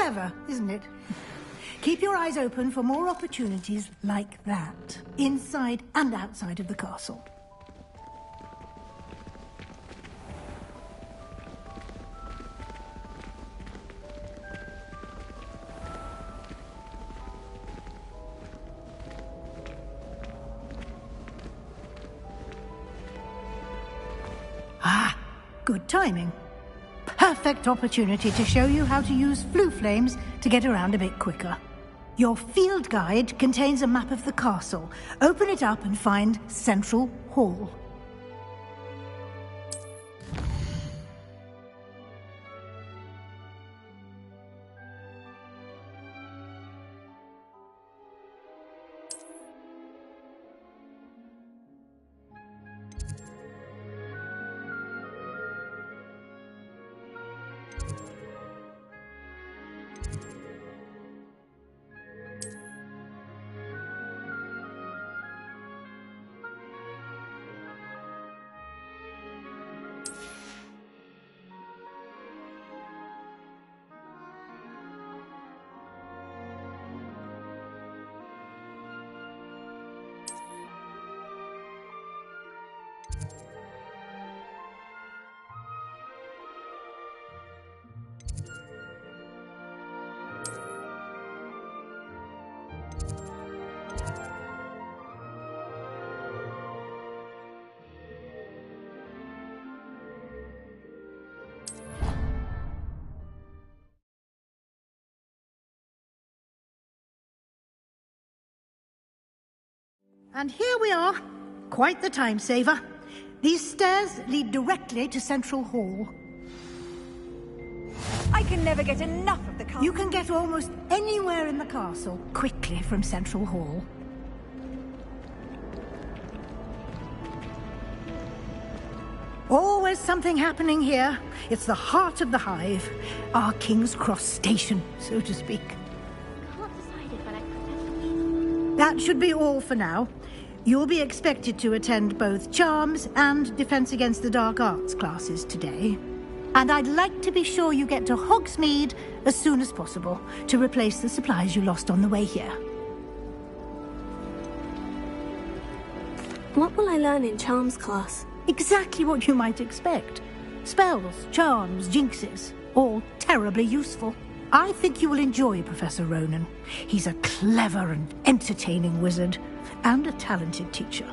Clever, isn't it? Keep your eyes open for more opportunities like that, inside and outside of the castle. Ah, good timing. Perfect opportunity to show you how to use flue flames to get around a bit quicker. Your field guide contains a map of the castle. Open it up and find Central Hall. And here we are. Quite the time saver. These stairs lead directly to Central Hall. I can never get enough of the castle. You can get almost anywhere in the castle quickly from Central Hall. Always something happening here. It's the heart of the hive. Our King's Cross station, so to speak. That should be all for now. You'll be expected to attend both Charms and Defense Against the Dark Arts classes today. And I'd like to be sure you get to Hogsmeade as soon as possible to replace the supplies you lost on the way here. What will I learn in Charms class? Exactly what you might expect. Spells, charms, jinxes, all terribly useful. I think you will enjoy Professor Ronan. He's a clever and entertaining wizard, and a talented teacher.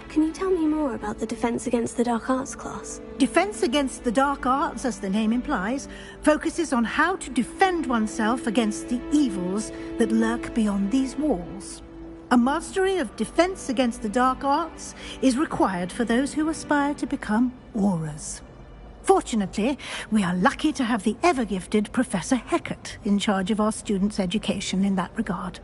Can you tell me more about the Defense Against the Dark Arts class? Defense Against the Dark Arts, as the name implies, focuses on how to defend oneself against the evils that lurk beyond these walls. A mastery of Defense Against the Dark Arts is required for those who aspire to become auras. Fortunately, we are lucky to have the ever-gifted Professor Hecat in charge of our students' education in that regard.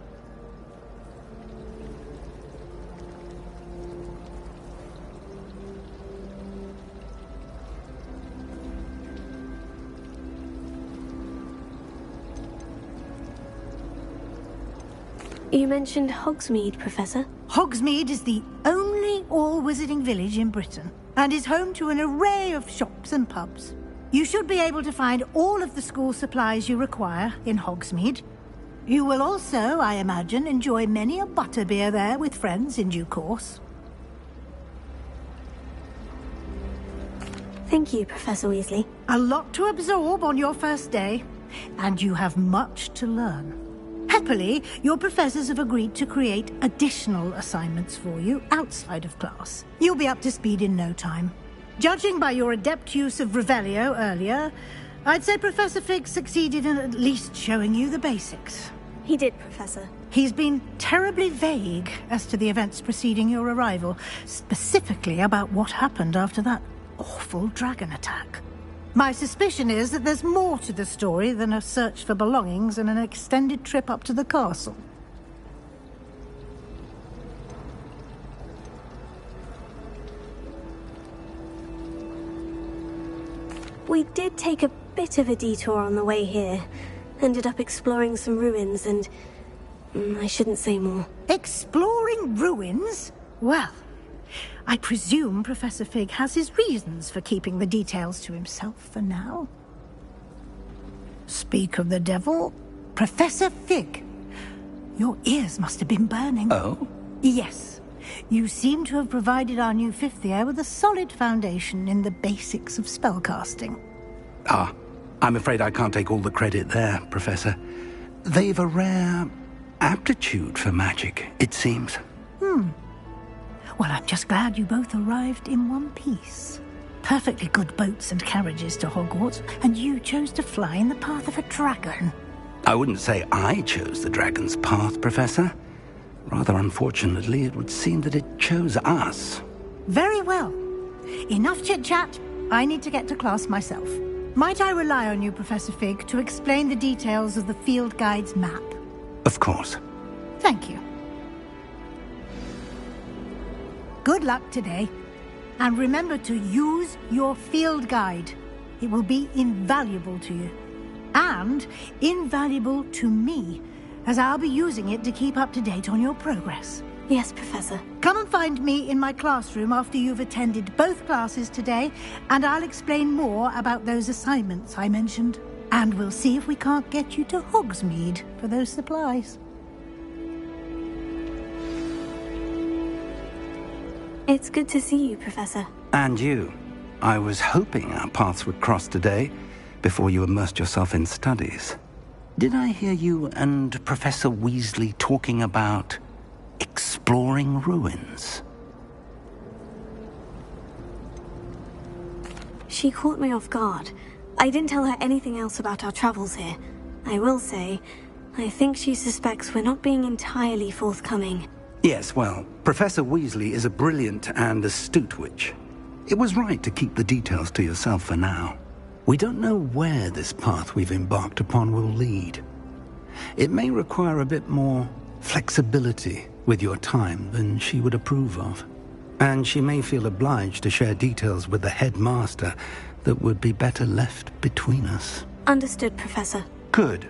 You mentioned Hogsmeade, Professor. Hogsmeade is the only all-wizarding village in Britain, and is home to an array of shops and pubs. You should be able to find all of the school supplies you require in Hogsmeade. You will also, I imagine, enjoy many a butterbeer there with friends in due course. Thank you, Professor Weasley. A lot to absorb on your first day, and you have much to learn. Happily, your professors have agreed to create additional assignments for you outside of class. You'll be up to speed in no time. Judging by your adept use of Revelio earlier, I'd say Professor Fig succeeded in at least showing you the basics. He did, Professor. He's been terribly vague as to the events preceding your arrival, specifically about what happened after that awful dragon attack. My suspicion is that there's more to the story than a search for belongings and an extended trip up to the castle. We did take a bit of a detour on the way here. Ended up exploring some ruins and... I shouldn't say more. Exploring ruins? Well, I presume Professor Fig has his reasons for keeping the details to himself for now. Speak of the devil, Professor Fig. Your ears must have been burning. Oh? Yes. You seem to have provided our new fifth year with a solid foundation in the basics of spellcasting. Ah, I'm afraid I can't take all the credit there, Professor. They've a rare aptitude for magic, it seems. Well, I'm just glad you both arrived in one piece. Perfectly good boats and carriages to Hogwarts, and you chose to fly in the path of a dragon. I wouldn't say I chose the dragon's path, Professor. Rather unfortunately, it would seem that it chose us. Very well. Enough chit-chat. I need to get to class myself. Might I rely on you, Professor Fig, to explain the details of the field guide's map? Of course. Thank you. Good luck today. And remember to use your field guide. It will be invaluable to you. And invaluable to me, as I'll be using it to keep up to date on your progress. Yes, Professor. Come and find me in my classroom after you've attended both classes today, and I'll explain more about those assignments I mentioned. And we'll see if we can't get you to Hogsmeade for those supplies. It's good to see you, Professor. And you. I was hoping our paths would cross today, before you immersed yourself in studies. Did I hear you and Professor Weasley talking about exploring ruins? She caught me off guard. I didn't tell her anything else about our travels here. I will say, I think she suspects we're not being entirely forthcoming. Yes, well, Professor Weasley is a brilliant and astute witch. It was right to keep the details to yourself for now. We don't know where this path we've embarked upon will lead. It may require a bit more flexibility with your time than she would approve of. And she may feel obliged to share details with the headmaster that would be better left between us. Understood, Professor. Good.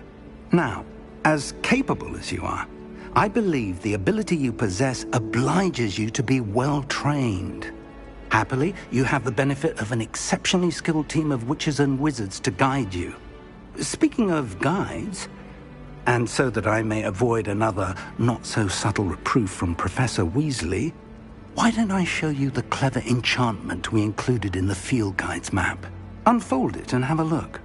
Now, as capable as you are, I believe the ability you possess obliges you to be well trained. Happily, you have the benefit of an exceptionally skilled team of witches and wizards to guide you. Speaking of guides, and so that I may avoid another not-so-subtle reproof from Professor Weasley, why don't I show you the clever enchantment we included in the field guide's map? Unfold it and have a look.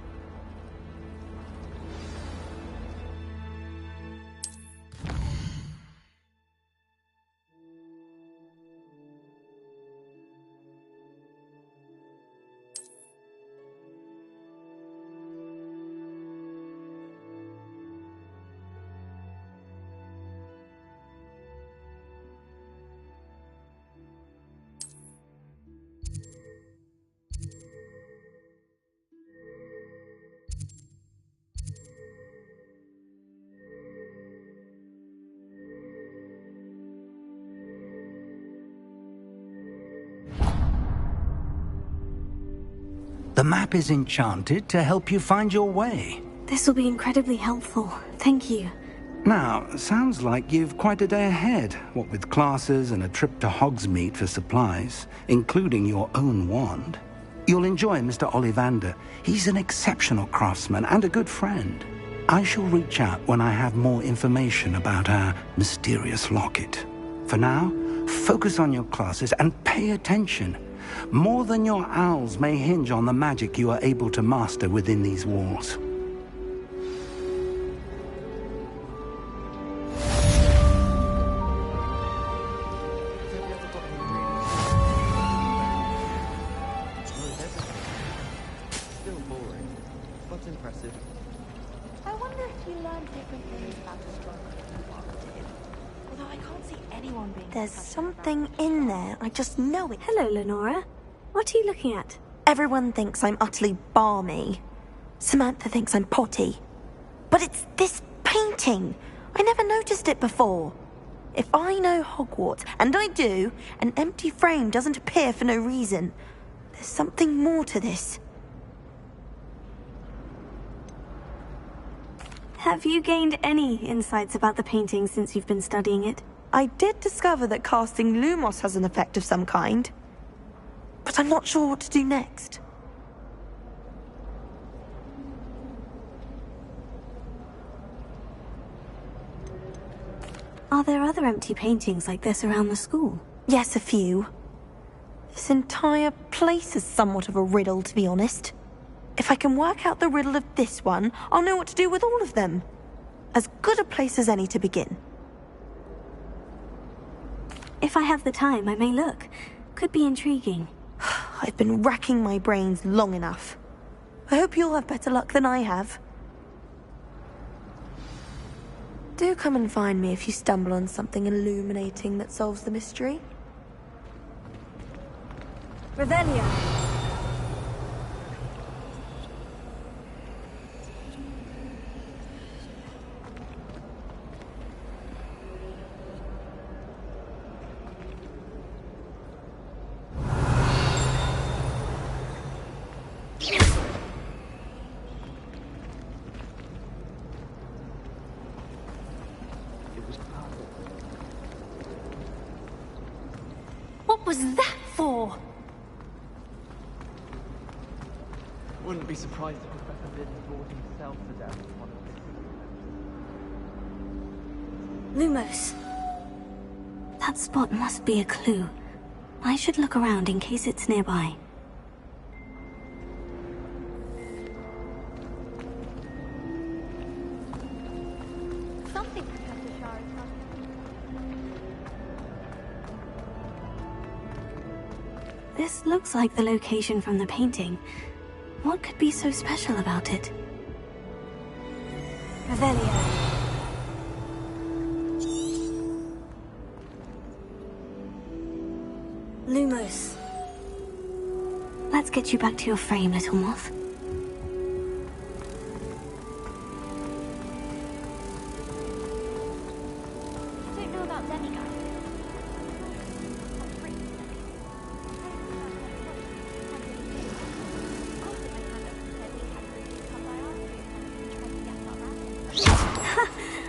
The map is enchanted to help you find your way. This will be incredibly helpful. Thank you. Now, sounds like you've quite a day ahead, what with classes and a trip to Hogsmeade for supplies, including your own wand. You'll enjoy Mr. Ollivander. He's an exceptional craftsman and a good friend. I shall reach out when I have more information about our mysterious locket. For now, focus on your classes and pay attention. More than your owls may hinge on the magic you are able to master within these walls. Still boring, but impressive. I wonder if you learned different things about astronomy than Bob did. Although I can't see anyone being... There's something in there. I just know it. Hello, Lenora. What are you looking at? Everyone thinks I'm utterly balmy. Samantha thinks I'm potty. But it's this painting. I never noticed it before. If I know Hogwarts, and I do, an empty frame doesn't appear for no reason. There's something more to this. Have you gained any insights about the painting since you've been studying it? I did discover that casting Lumos has an effect of some kind, but I'm not sure what to do next. Are there other empty paintings like this around the school? Yes, a few. This entire place is somewhat of a riddle, to be honest. If I can work out the riddle of this one, I'll know what to do with all of them. As good a place as any to begin. If I have the time, I may look. Could be intriguing. I've been racking my brains long enough. I hope you'll have better luck than I have. Do come and find me if you stumble on something illuminating that solves the mystery. Revelio. What was that for? Wouldn't be surprised if Professor Lynn brought himself to death with one of his. Lumos. That spot must be a clue. I should look around in case it's nearby. Something Professor Shah is not. This looks like the location from the painting. What could be so special about it? Revelio. Lumos. Let's get you back to your frame, little moth. I don't know about demigods.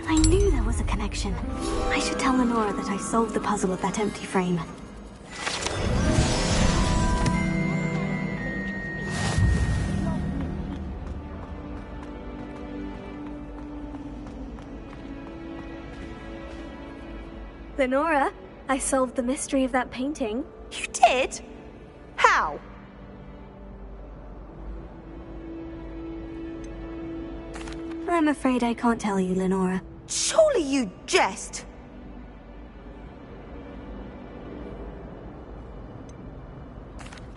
I knew there was a connection. I should tell Lenora that I solved the puzzle of that empty frame. Lenora, I solved the mystery of that painting. You did? How? I'm afraid I can't tell you, Lenora. Surely you jest.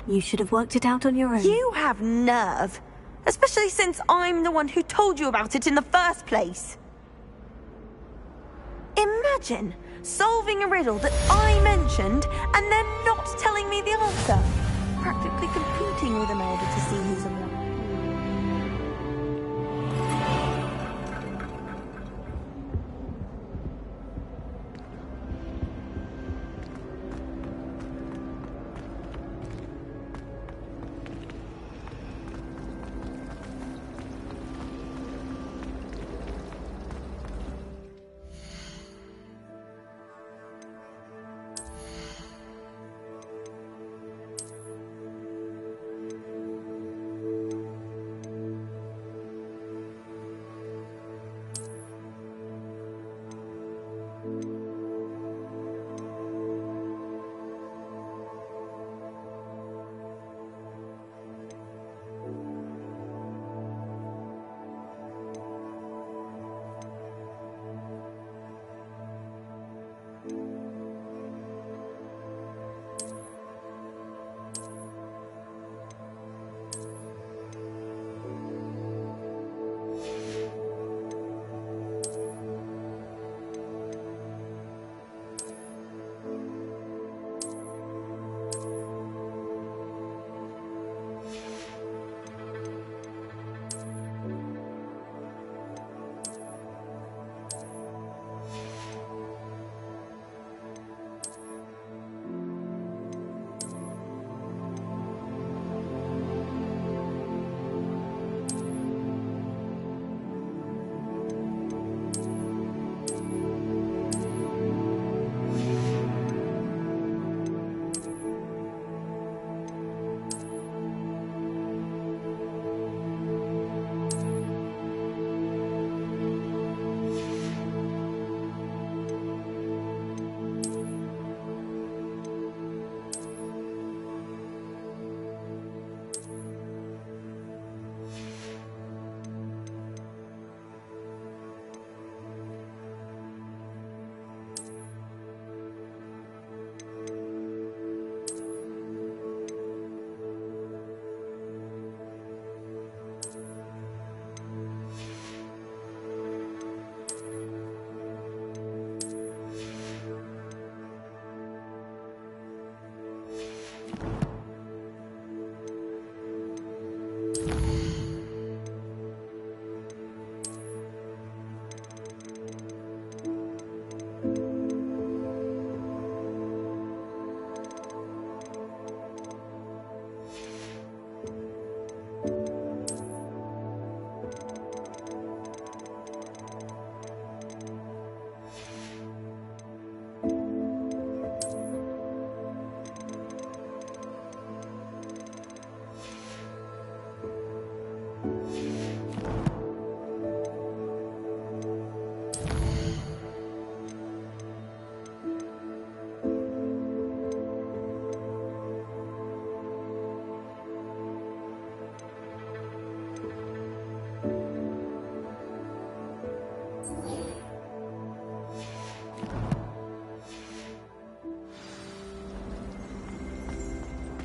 You should have worked it out on your own. You have nerve. Especially since I'm the one who told you about it in the first place. Imagine solving a riddle that I mentioned and then not telling me the answer. Practically competing with Imelda to see who's a more.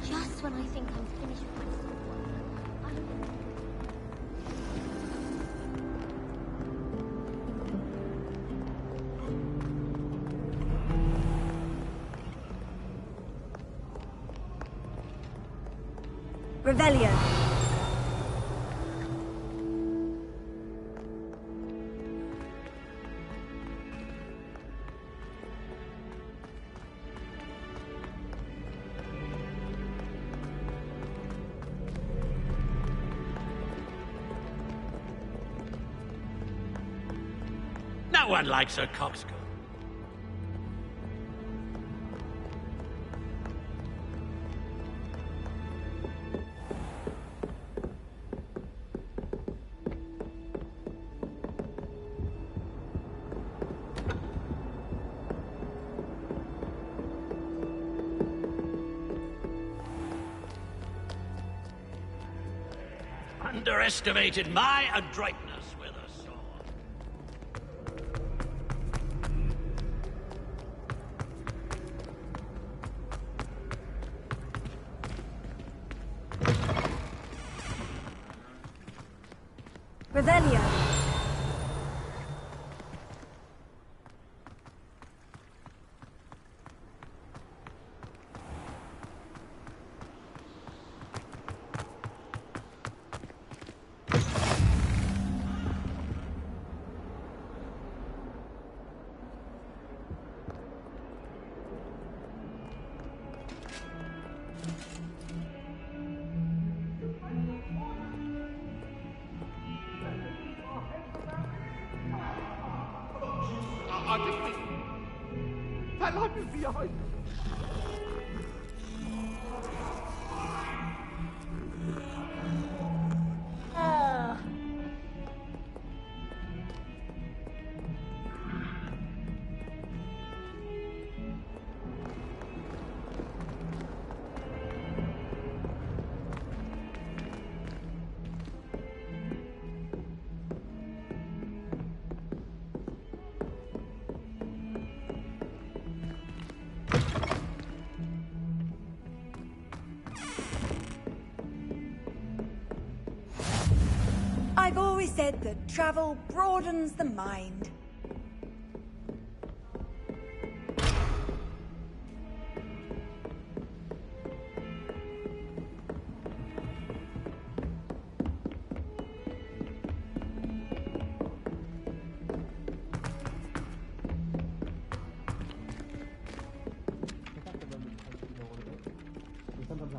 Just when I think I'm finished with my schoolwork. Revelio. No one likes a coxcomb. Underestimated my adroitness with a sword. Revelio. Verlangen Sie heute! I've always said that travel broadens the mind.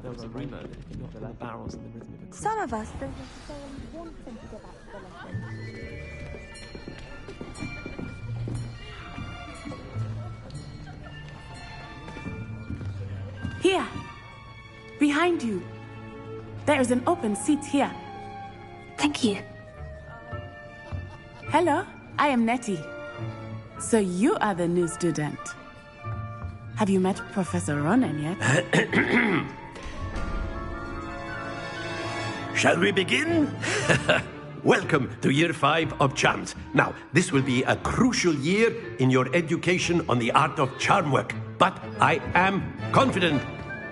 There was a rumour that if you got the barrels and the rhythm of a Some of us don't necessarily want them to go back to the lesson. Here! Behind you! There is an open seat here. Thank you. Hello, I am Nettie. So you are the new student. Have you met Professor Ronan yet? Shall we begin? Welcome to Year 5 of Charms. Now, this will be a crucial year in your education on the art of charm work. But I am confident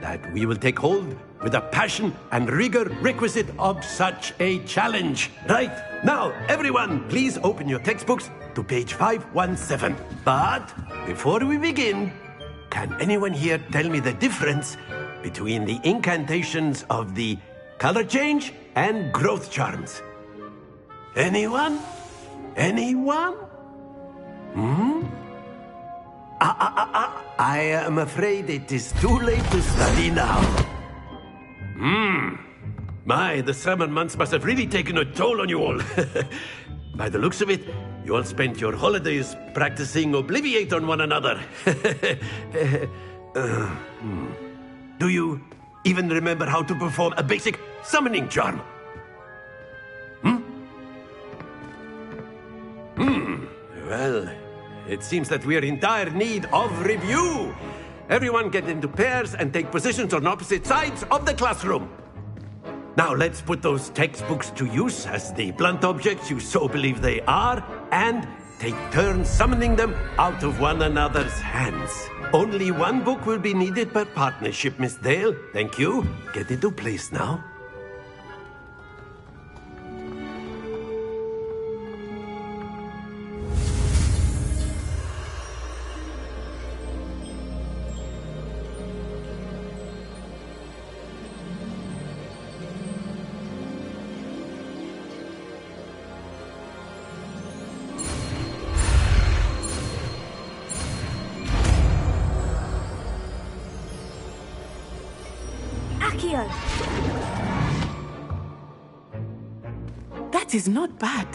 that we will take hold with the passion and rigor requisite of such a challenge. Right, now, everyone, please open your textbooks to page 517. But before we begin, can anyone here tell me the difference between the incantations of the color change and growth charms? Anyone? Anyone? I am afraid it is too late to study now. My, the summer months must have really taken a toll on you all. By the looks of it, you all spent your holidays practicing Obliviate on one another. Do you even remember how to perform a basic summoning charm? Well, it seems that we are in dire need of review. Everyone get into pairs and take positions on opposite sides of the classroom. Now let's put those textbooks to use as the blunt objects you so believe they are, and take turns summoning them out of one another's hands. Only one book will be needed per partnership, Miss Dale. Thank you. Get into place now. That is not bad.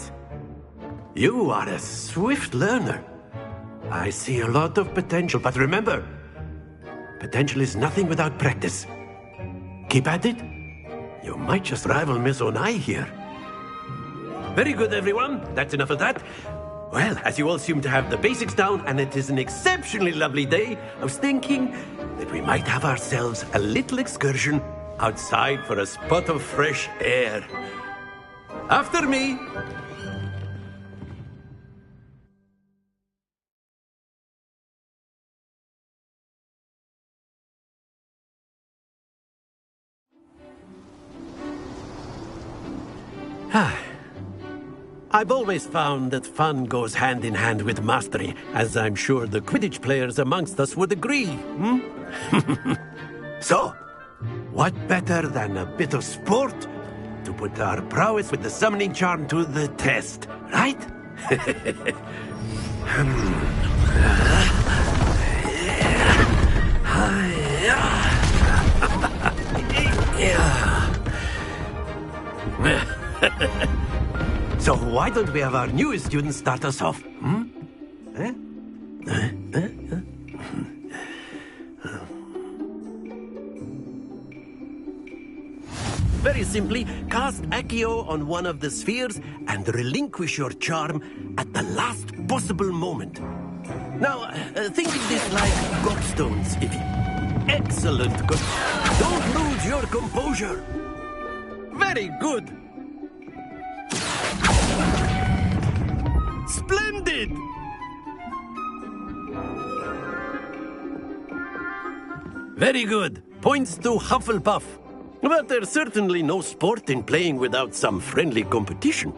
You are a swift learner. I see a lot of potential, but remember, potential is nothing without practice. Keep at it. You might just rival Miss Onai here. Very good, everyone. That's enough of that. Well, as you all seem to have the basics down, and it is an exceptionally lovely day, I was thinking that we might have ourselves a little excursion outside for a spot of fresh air. After me! I've always found that fun goes hand in hand with mastery, as I'm sure the Quidditch players amongst us would agree, So, what better than a bit of sport to put our prowess with the summoning charm to the test, right? So why don't we have our newest student start us off? Very simply, cast Accio on one of the spheres and relinquish your charm at the last possible moment. Now, think of this like gobstones, if you... Excellent. Don't lose your composure. Very good. Splendid! Very good. Points to Hufflepuff. But there's certainly no sport in playing without some friendly competition.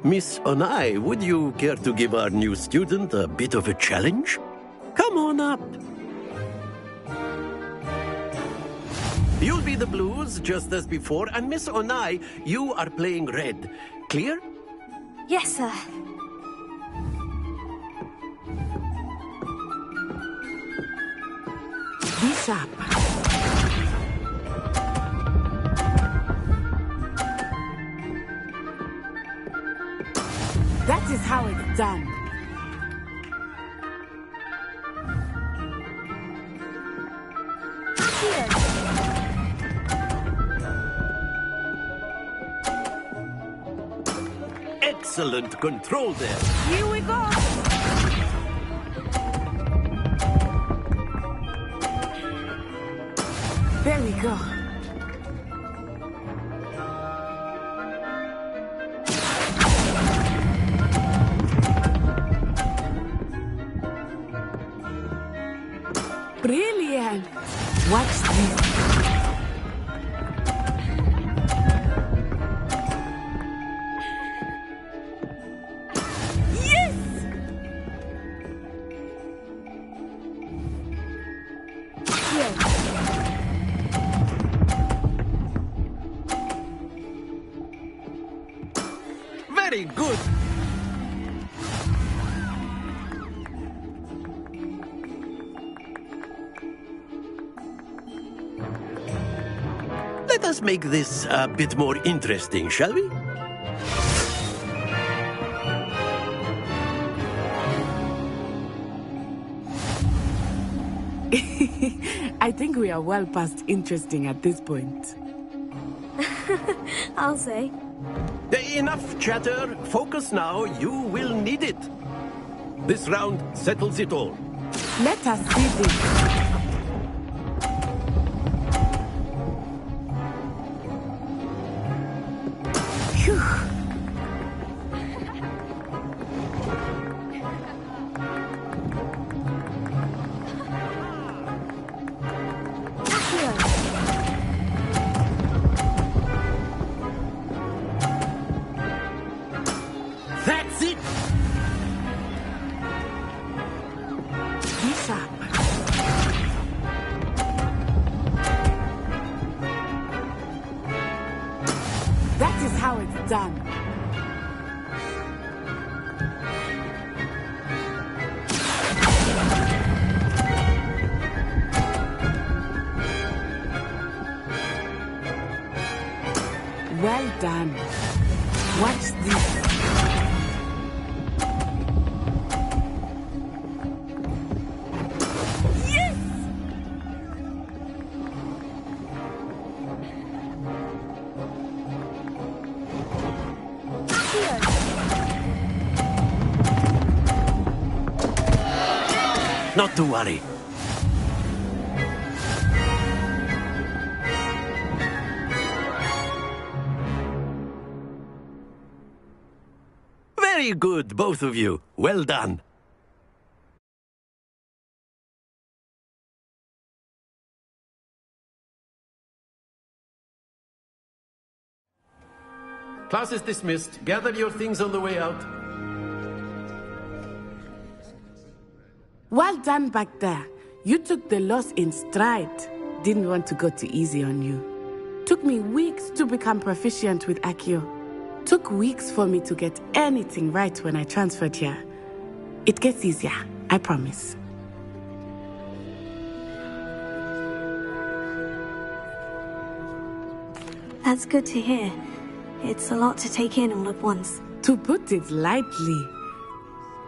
Miss Onai, would you care to give our new student a bit of a challenge? Come on up. You'll be the blues, just as before, and Miss Onai, you are playing red. Clear? Yes, sir. Be sharp. That is how it's done. Excellent control there. Here we go. There we go. Brilliant. Watch this. Very good. Let us make this a bit more interesting, shall we? I think we are well past interesting at this point. I'll say. Enough chatter. Focus now. You will need it. This round settles it all. Let us see this. done. Well done. Watch this. Yes! Not to worry. Very good, both of you. Well done. Class is dismissed. Gather your things on the way out. Well done back there. You took the loss in stride. Didn't want to go too easy on you. Took me weeks to become proficient with Accio. Took weeks for me to get anything right when I transferred here. It gets easier, I promise. That's good to hear. It's a lot to take in all at once. To put it lightly,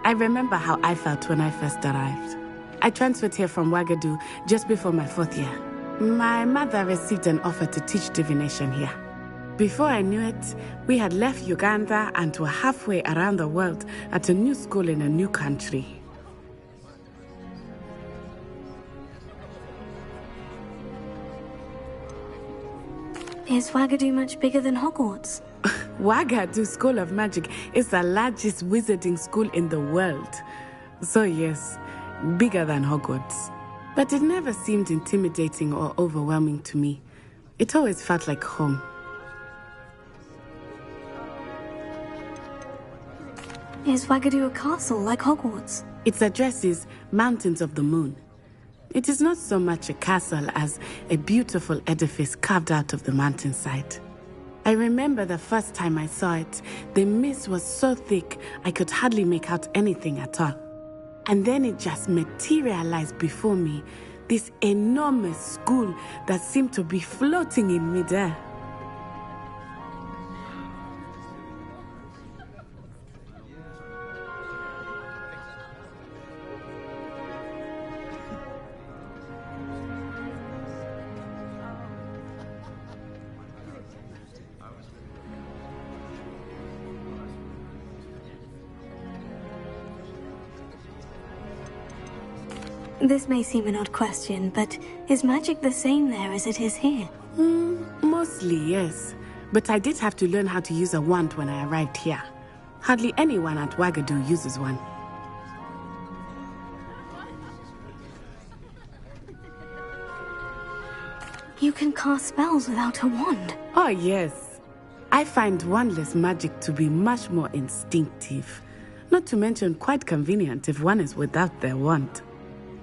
I remember how I felt when I first arrived. I transferred here from Wagadu just before my 4th year. My mother received an offer to teach divination here. Before I knew it, we had left Uganda and were halfway around the world at a new school in a new country. Is Wagadu much bigger than Hogwarts? Wagadu School of Magic is the largest wizarding school in the world. So yes, bigger than Hogwarts. But it never seemed intimidating or overwhelming to me. It always felt like home. Is Wagadu a castle like Hogwarts? Its address is Mountains of the Moon. It is not so much a castle as a beautiful edifice carved out of the mountainside. I remember the first time I saw it, the mist was so thick I could hardly make out anything at all. And then it just materialized before me, this enormous school that seemed to be floating in midair. This may seem an odd question, but is magic the same there as it is here? Mostly, yes. But I did have to learn how to use a wand when I arrived here. Hardly anyone at Wagadu uses one. You can cast spells without a wand? Oh, yes. I find wandless magic to be much more instinctive. Not to mention quite convenient if one is without their wand.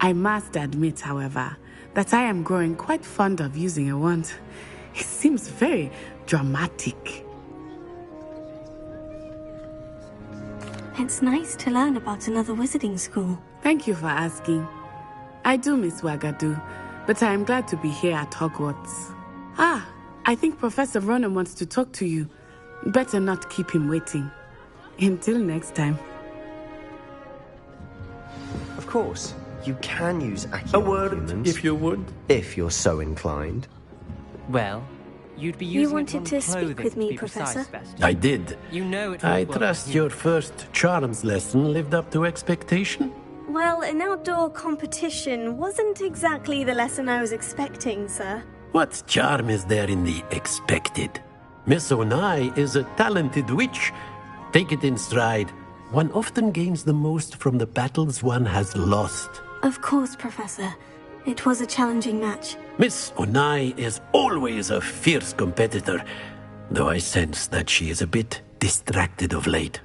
I must admit, however, that I am growing quite fond of using a wand. It seems very dramatic. It's nice to learn about another wizarding school. Thank you for asking. I do miss Wagadu, but I am glad to be here at Hogwarts. I think Professor Ronan wants to talk to you. Better not keep him waiting. Until next time. Of course. You can use Accio A word, humans, if you would. if you're so inclined. Well, you'd be using You wanted it to on speak clothing, with to me, be precise, Professor? Best. I did. You know it I won't work trust here. your first charms lesson lived up to expectation. Well, an outdoor competition wasn't exactly the lesson I was expecting, sir. What charm is there in the expected? Miss Onai is a talented witch. Take it in stride. One often gains the most from the battles one has lost. Of course, Professor. It was a challenging match. Miss Onai is always a fierce competitor, though I sense that she is a bit distracted of late.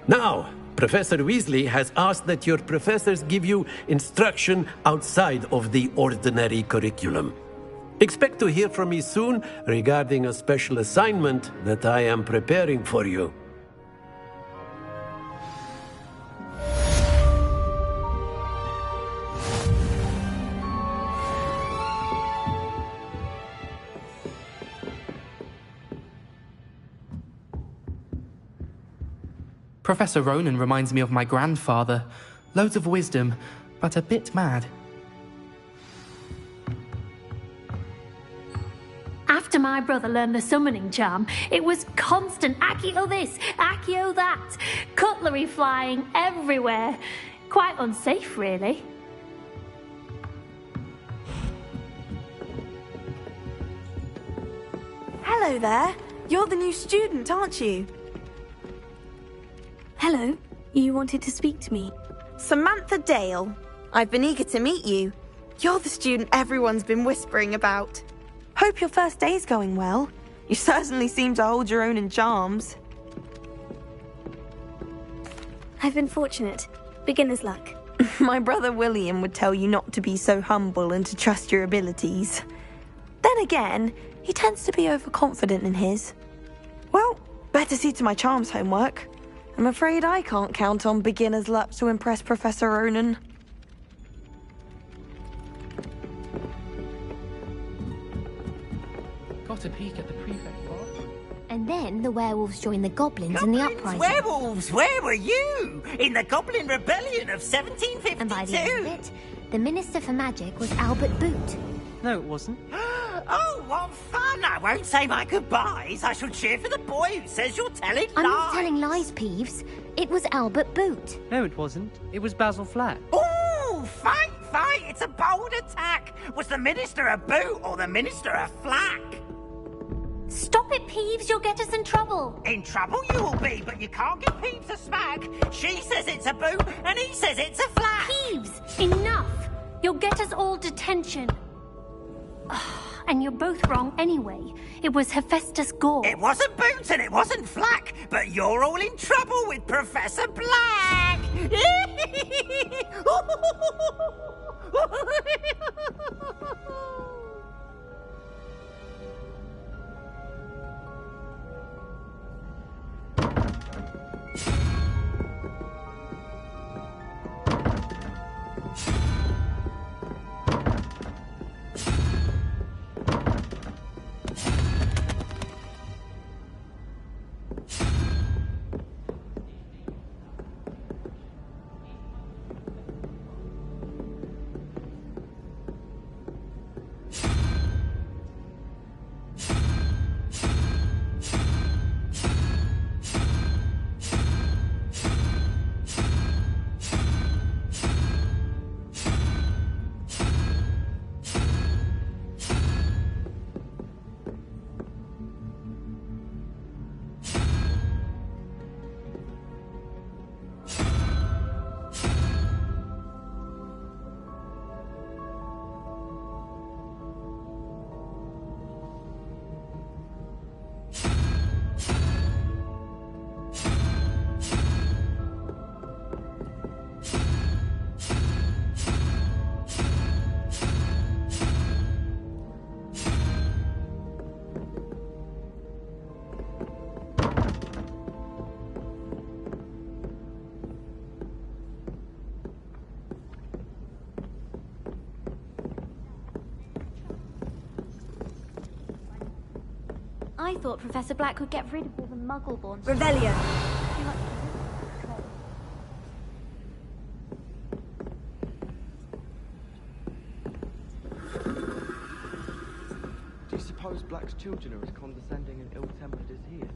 Now, Professor Weasley has asked that your professors give you instruction outside of the ordinary curriculum. Expect to hear from me soon regarding a special assignment that I am preparing for you. Professor Ronan reminds me of my grandfather. Loads of wisdom, but a bit mad. After my brother learned the summoning charm, it was constant Accio this, Accio that. Cutlery flying everywhere. Quite unsafe, really. Hello there. You're the new student, aren't you? Hello. You wanted to speak to me? Samantha Dale. I've been eager to meet you. You're the student everyone's been whispering about. Hope your first day's going well. You certainly seem to hold your own in charms. I've been fortunate. Beginner's luck. My brother William would tell you not to be so humble and to trust your abilities. Then again, he tends to be overconfident in his. Well, better see to my charms homework. I'm afraid I can't count on beginner's luck to impress Professor Ronan. Got a peek at the prefect box. And then the werewolves joined the goblins in the uprising. Werewolves, where were you? In the Goblin Rebellion of 1752? And by the end of it, the Minister for Magic was Albert Boot. No, it wasn't. Oh, what fun! I won't say my goodbyes. I shall cheer for the boy who says you're telling lies. I'm not telling lies, Peeves. It was Albert Boot. No, it wasn't. It was Basil Flack. Ooh, fight! It's a bold attack. Was the Minister a boot or the Minister a flack? Stop it, Peeves. You'll get us in trouble. In trouble you will be, but you can't give Peeves a smack. She says it's a boot, and he says it's a flack. Peeves, enough. You'll get us all detention. And you're both wrong anyway. It was Hephaestus Gore. It wasn't Boots and it wasn't Flack, but you're all in trouble with Professor Black. I thought Professor Black would get rid of all the muggle-born... Revelio. Do you suppose Black's children are as condescending and ill-tempered as he is?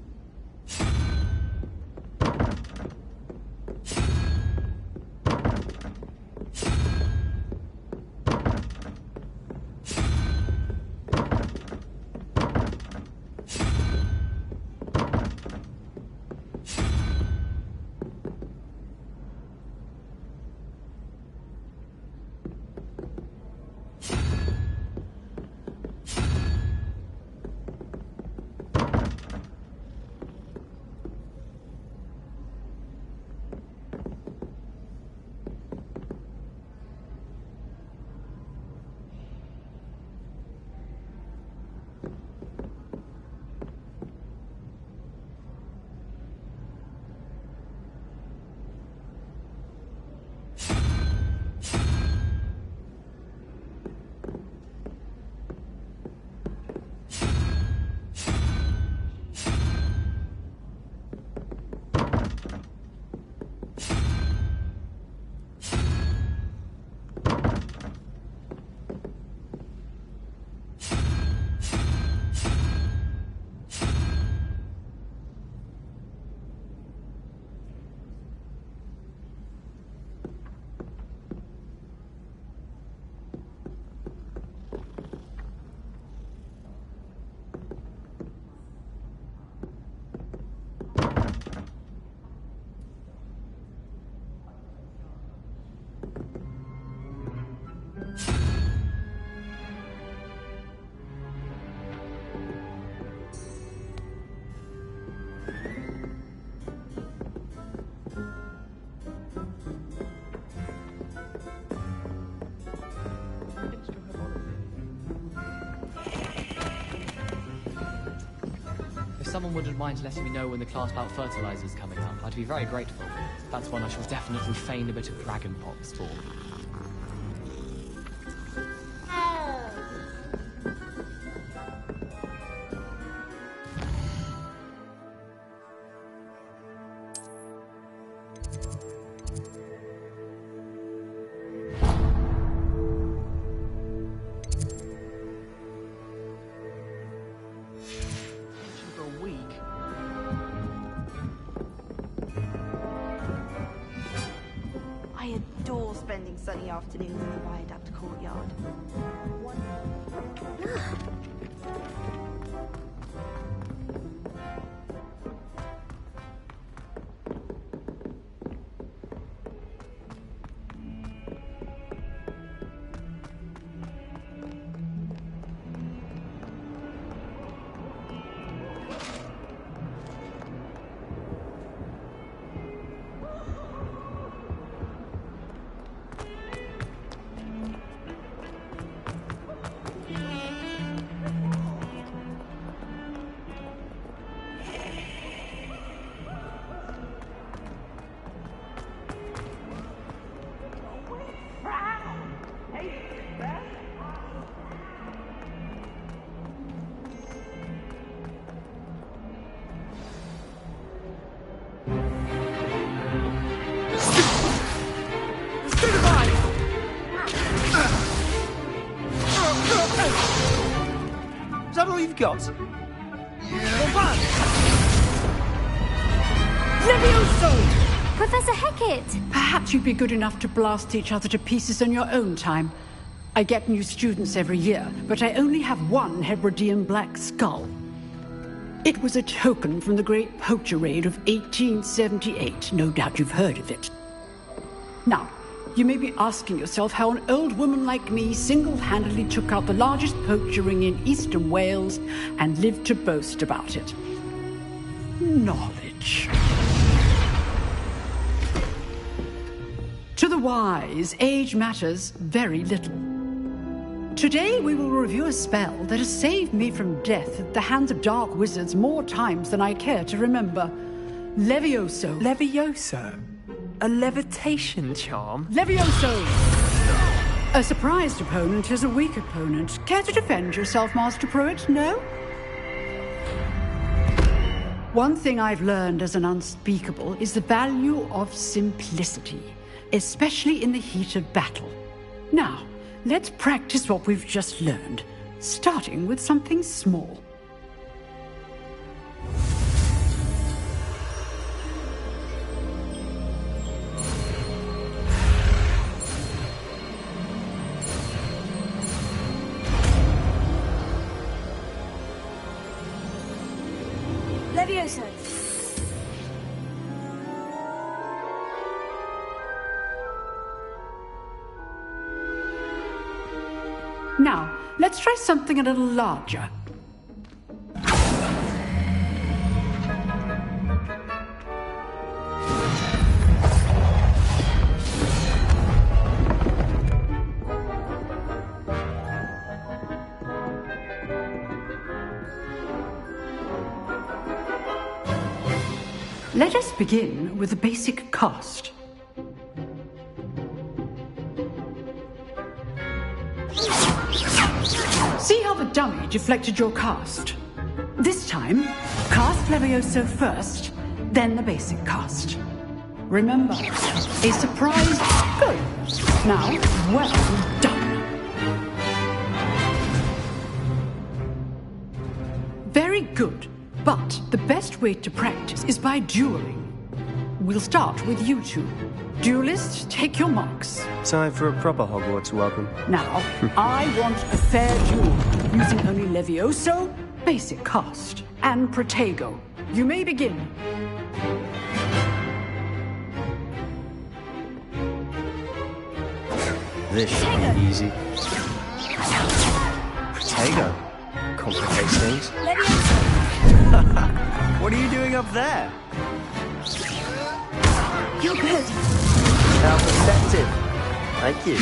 someone wouldn't mind letting me know when the class bout fertilizer's coming up, I'd be very grateful. That's one I shall definitely feign a bit of dragonpox for. I adore spending sunny afternoons in the viaduct courtyard. Is that all you've got? Levioso! Professor Hecat! Perhaps you'd be good enough to blast each other to pieces in your own time. I get new students every year, but I only have one Hebridean black skull. It was a token from the Great Poacher Raid of 1878. No doubt you've heard of it. Now, you may be asking yourself how an old woman like me single-handedly took out the largest poacher ring in eastern Wales and lived to boast about it. Knowledge. To the wise, age matters very little. Today we will review a spell that has saved me from death at the hands of dark wizards more times than I care to remember. Levioso. Levioso? A levitation charm? Levioso! A surprised opponent is a weak opponent. Care to defend yourself, Master Pruitt? No? One thing I've learned as an unspeakable is the value of simplicity, especially in the heat of battle. Now, let's practice what we've just learned, starting with something small. Levioso! Now, let's try something a little larger. Let us begin with the basic cast. See how the dummy deflected your cast? This time, cast Levioso first, then the basic cast. Remember, a surprise. Good. Now, well done. Very good, but the best way to practice is by dueling. We'll start with you two. Duelists, take your marks. Time for a proper Hogwarts welcome. Now, I want a fair duel, using only Levioso, basic cast, and Protego. You may begin. This should be easy. Protego. Complicates things. What are you doing up there? You're good. How perceptive. Thank you.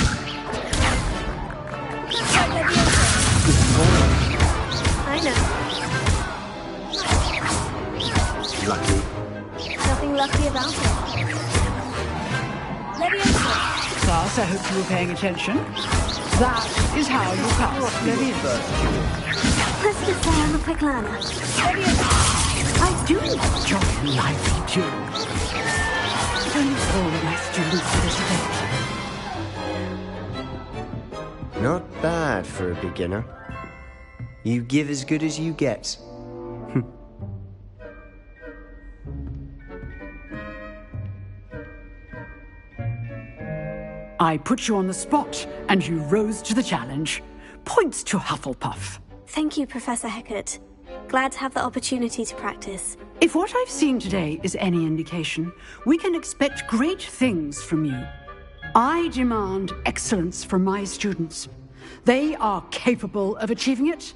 I know. about it. Leviosa. Class, I hope you were paying attention. That is how you pass Leviosa. Let's just say I'm a quick learner. Leviosa. I do enjoy lively duels. But almost all of my students participate. Not bad for a beginner. You give as good as you get. I put you on the spot, and you rose to the challenge. Points to Hufflepuff. Thank you, Professor Hecat. Glad to have the opportunity to practice. If what I've seen today is any indication, we can expect great things from you. I demand excellence from my students. They are capable of achieving it,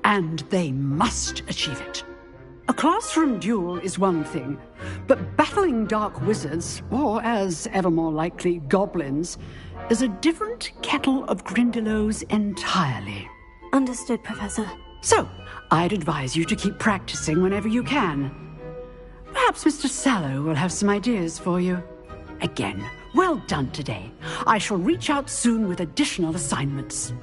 and they must achieve it. A classroom duel is one thing, but battling dark wizards, or as ever more likely, goblins, is a different kettle of Grindylows entirely. Understood, Professor. So, I'd advise you to keep practicing whenever you can. Perhaps Mr. Sallow will have some ideas for you. Again, well done today. I shall reach out soon with additional assignments.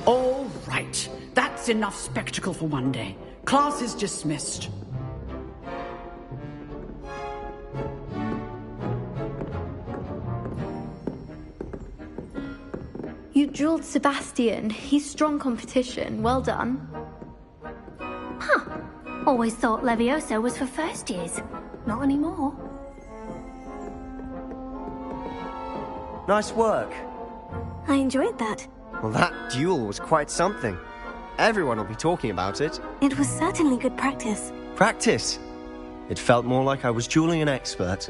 All right. That's enough spectacle for one day. Class is dismissed. You dueled Sebastian. He's strong competition. Well done. Huh. Always thought Leviosa was for first years. Not anymore. Nice work. I enjoyed that. Well, that duel was quite something. Everyone will be talking about it. It was certainly good practice. Practice? It felt more like I was dueling an expert.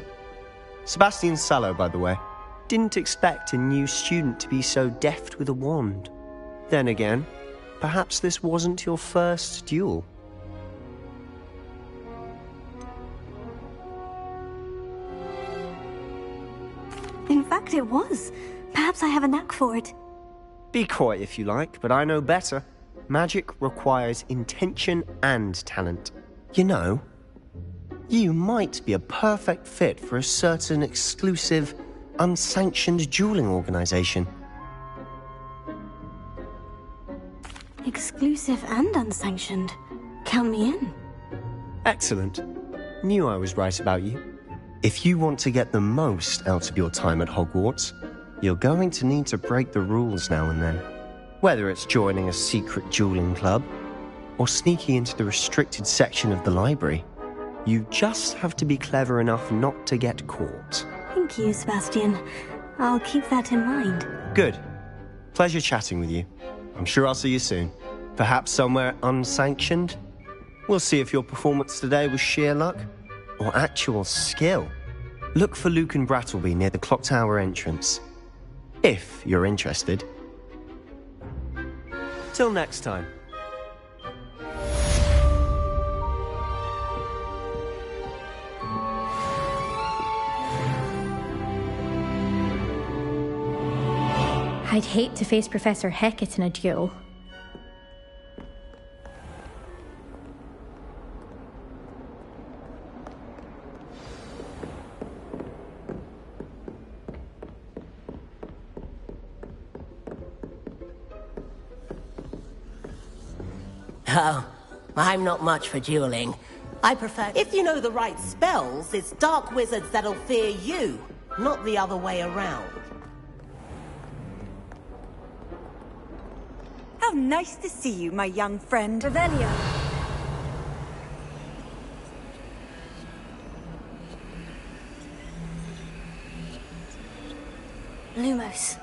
Sebastian Sallow, by the way. Didn't expect a new student to be so deft with a wand. Then again, perhaps this wasn't your first duel. In fact, it was. Perhaps I have a knack for it. Be coy if you like, but I know better. Magic requires intention and talent. You know, you might be a perfect fit for a certain exclusive, unsanctioned dueling organization. Exclusive and unsanctioned. Count me in. Excellent. Knew I was right about you. If you want to get the most out of your time at Hogwarts, you're going to need to break the rules now and then. Whether it's joining a secret dueling club, or sneaking into the restricted section of the library, you just have to be clever enough not to get caught. Thank you, Sebastian. I'll keep that in mind. Good. Pleasure chatting with you. I'm sure I'll see you soon. Perhaps somewhere unsanctioned? We'll see if your performance today was sheer luck, or actual skill. Look for Luke and Brattleby near the clock tower entrance. If you're interested. Till next time. I'd hate to face Professor Hecat in a duel. Oh, I'm not much for dueling. I prefer... If you know the right spells, it's dark wizards that'll fear you, not the other way around. How nice to see you, my young friend. Revelio. Lumos.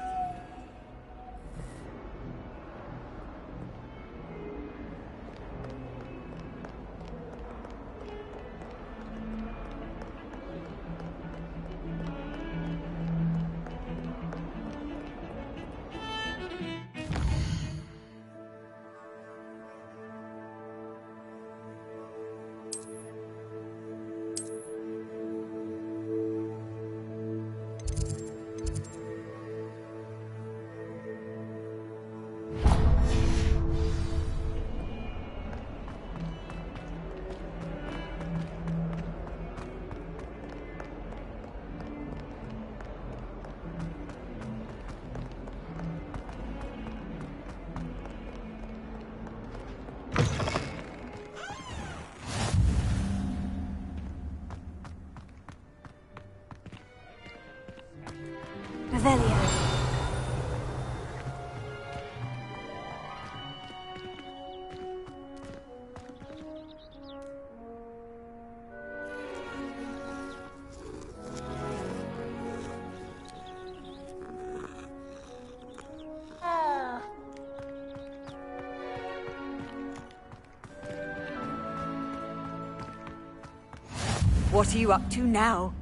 What are you up to now?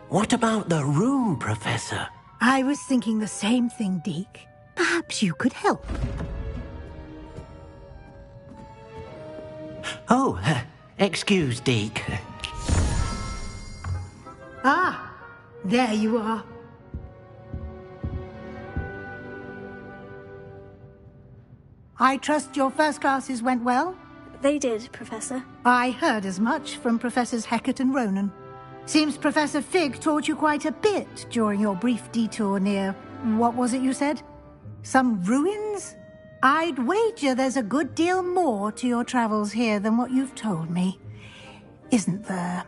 What about the room, Professor? I was thinking the same thing, Deke. Perhaps you could help. Oh, excuse, Deke. Ah, there you are. I trust your first classes went well? They did, Professor. I heard as much from Professors Hecat and Ronan. Seems Professor Fig taught you quite a bit during your brief detour near... what was it you said? Some ruins? I'd wager there's a good deal more to your travels here than what you've told me. Isn't there?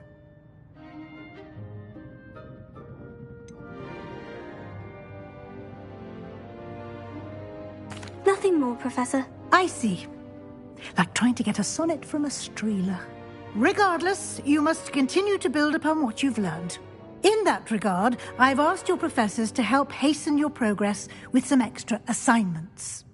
Nothing more, Professor. I see. Like trying to get a sonnet from a streeler. Regardless, you must continue to build upon what you've learned. In that regard, I've asked your professors to help hasten your progress with some extra assignments.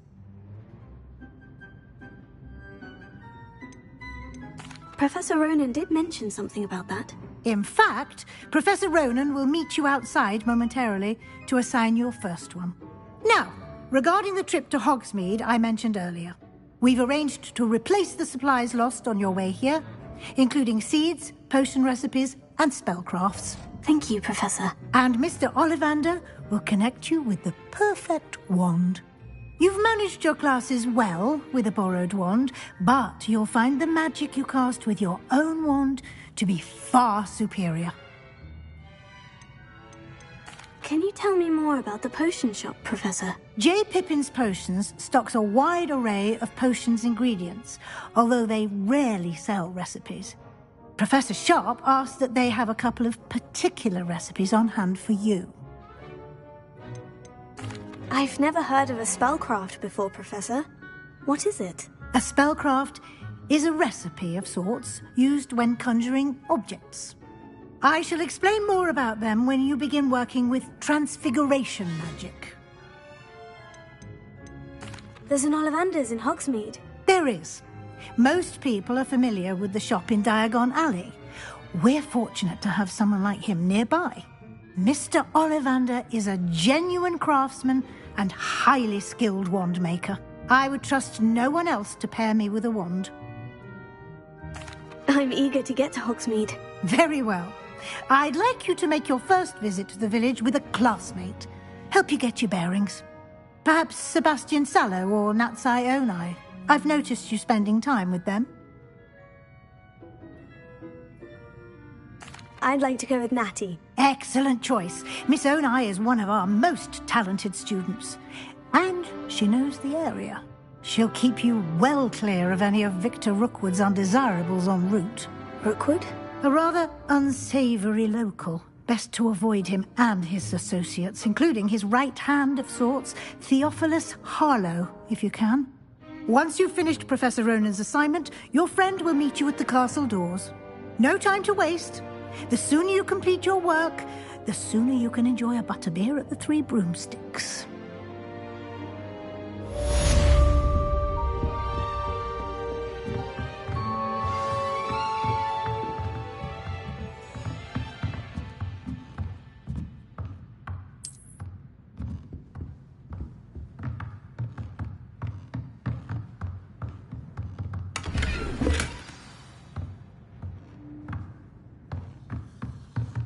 Professor Ronan did mention something about that. In fact, Professor Ronan will meet you outside momentarily to assign your first one. Now, regarding the trip to Hogsmeade I mentioned earlier, we've arranged to replace the supplies lost on your way here, including seeds, potion recipes, and spellcrafts. Thank you, Professor. And Mr. Ollivander will connect you with the perfect wand. You've managed your classes well with a borrowed wand, but you'll find the magic you cast with your own wand to be far superior. Can you tell me more about the potion shop, Professor? J. Pippin's Potions stocks a wide array of potions ingredients, although they rarely sell recipes. Professor Sharp asked that they have a couple of particular recipes on hand for you. I've never heard of a spellcraft before, Professor. What is it? A spellcraft is a recipe of sorts used when conjuring objects. I shall explain more about them when you begin working with transfiguration magic. There's an Ollivander's in Hogsmeade. There is. Most people are familiar with the shop in Diagon Alley. We're fortunate to have someone like him nearby. Mr. Ollivander is a genuine craftsman and highly skilled wand maker. I would trust no one else to pair me with a wand. I'm eager to get to Hogsmeade. Very well. I'd like you to make your first visit to the village with a classmate. Help you get your bearings. Perhaps Sebastian Sallow or Natsai Onai. I've noticed you spending time with them. I'd like to go with Natty. Excellent choice. Miss Onai is one of our most talented students. And she knows the area. She'll keep you well clear of any of Victor Rookwood's undesirables en route. Rookwood? A rather unsavoury local. Best to avoid him and his associates, including his right hand of sorts, Theophilus Harlow, if you can. Once you've finished Professor Ronan's assignment, your friend will meet you at the castle doors. No time to waste. The sooner you complete your work, the sooner you can enjoy a butterbeer at the Three Broomsticks.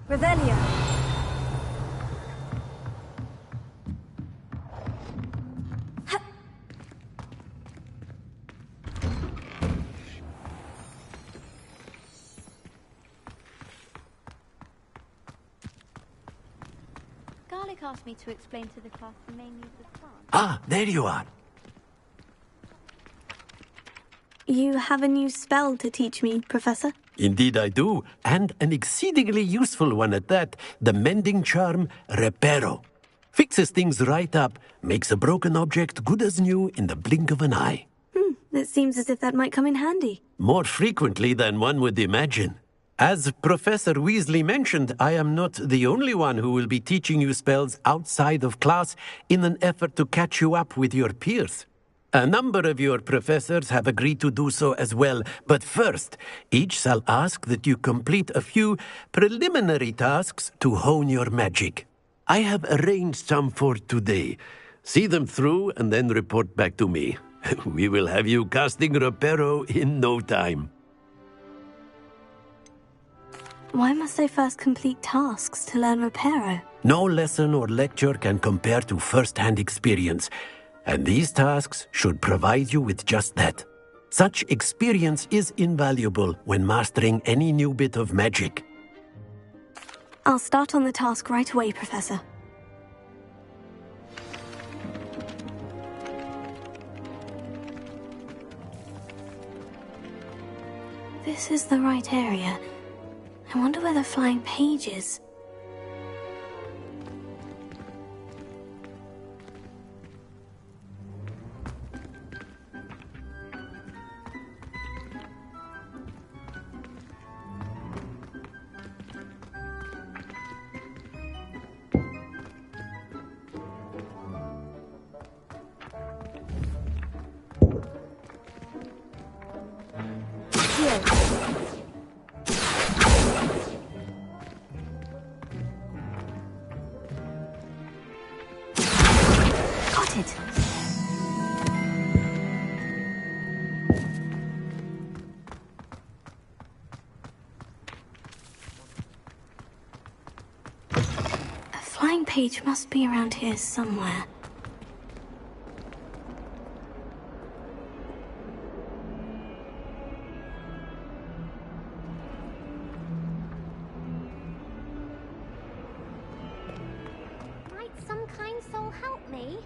Revelio. Garlic asked me to explain to the class the main use of plants. Ah, there you are. You have a new spell to teach me, Professor? Indeed I do, and an exceedingly useful one at that, the mending charm Reparo. Fixes things right up, makes a broken object good as new in the blink of an eye. It seems as if that might come in handy. More frequently than one would imagine. As Professor Weasley mentioned, I am not the only one who will be teaching you spells outside of class in an effort to catch you up with your peers. A number of your professors have agreed to do so as well, but first, each shall ask that you complete a few preliminary tasks to hone your magic. I have arranged some for today. See them through and then report back to me. We will have you casting Reparo in no time. Why must I first complete tasks to learn Reparo? No lesson or lecture can compare to first-hand experience, and these tasks should provide you with just that. Such experience is invaluable when mastering any new bit of magic. I'll start on the task right away, Professor. This is the right area. I wonder where the flying page is. Page must be around here somewhere. Might some kind soul help me?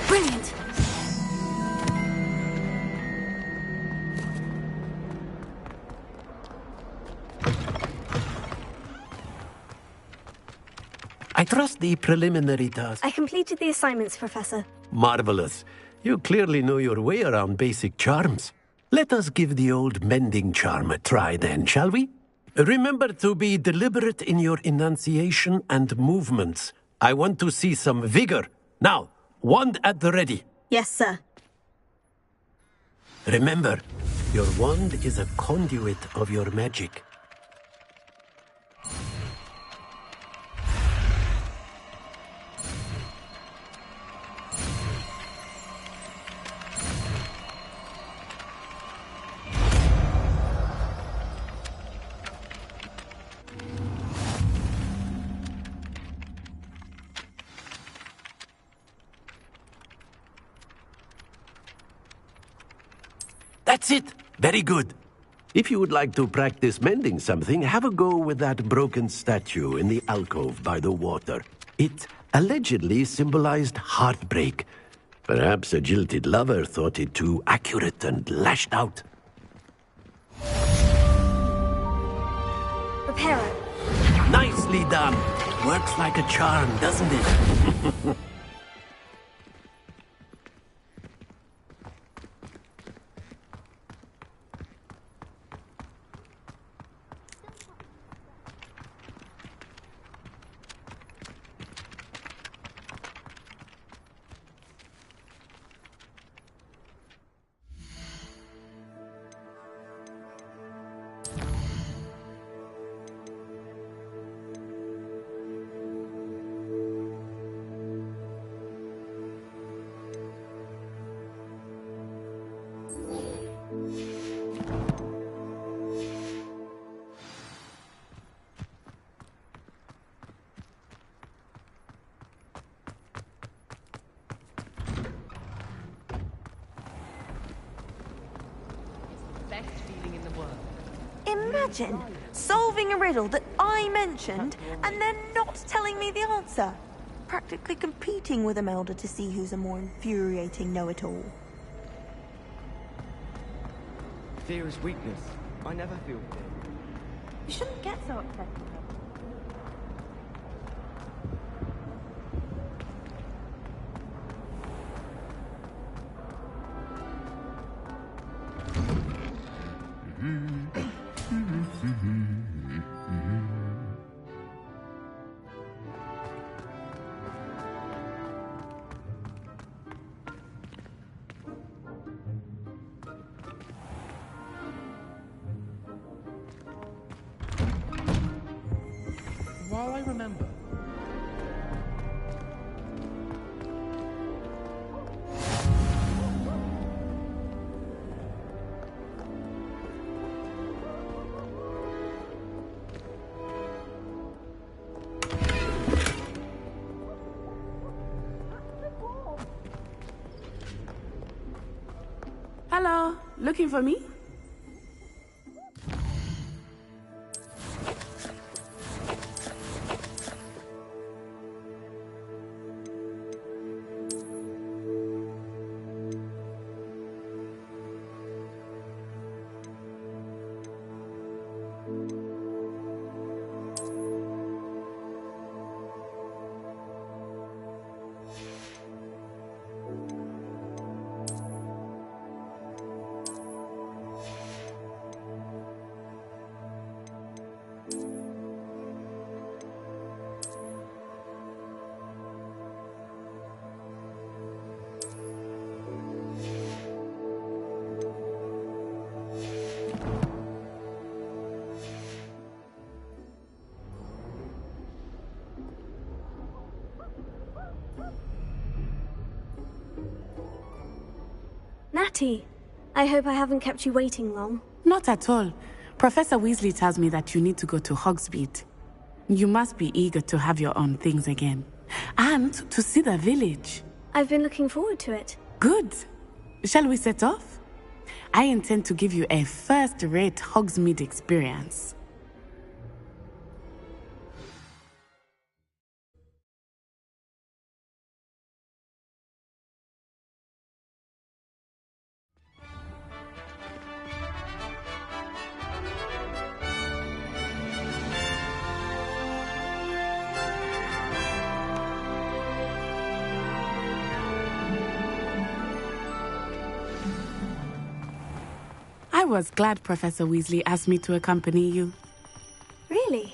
Brilliant! I trust the preliminary task. I completed the assignments, Professor. Marvelous. You clearly know your way around basic charms. Let us give the old mending charm a try then, shall we? Remember to be deliberate in your enunciation and movements. I want to see some vigor. Now, wand at the ready. Yes, sir. Remember, your wand is a conduit of your magic. That's it! Very good. If you would like to practice mending something, have a go with that broken statue in the alcove by the water. It allegedly symbolized heartbreak. Perhaps a jilted lover thought it too accurate and lashed out. Reparo. Nicely done. Works like a charm, doesn't it? Imagine solving a riddle that I mentioned and then not telling me the answer. Practically competing with Imelda to see who's a more infuriating know-it-all. Fear is weakness. I never feel fear. You shouldn't get so upset. While I remember. Hello, looking for me? Natty, I hope I haven't kept you waiting long. Not at all. Professor Weasley tells me that you need to go to Hogsmeade. You must be eager to have your own things again. And to see the village. I've been looking forward to it. Good. Shall we set off? I intend to give you a first-rate Hogsmeade experience. I was glad Professor Weasley asked me to accompany you. Really?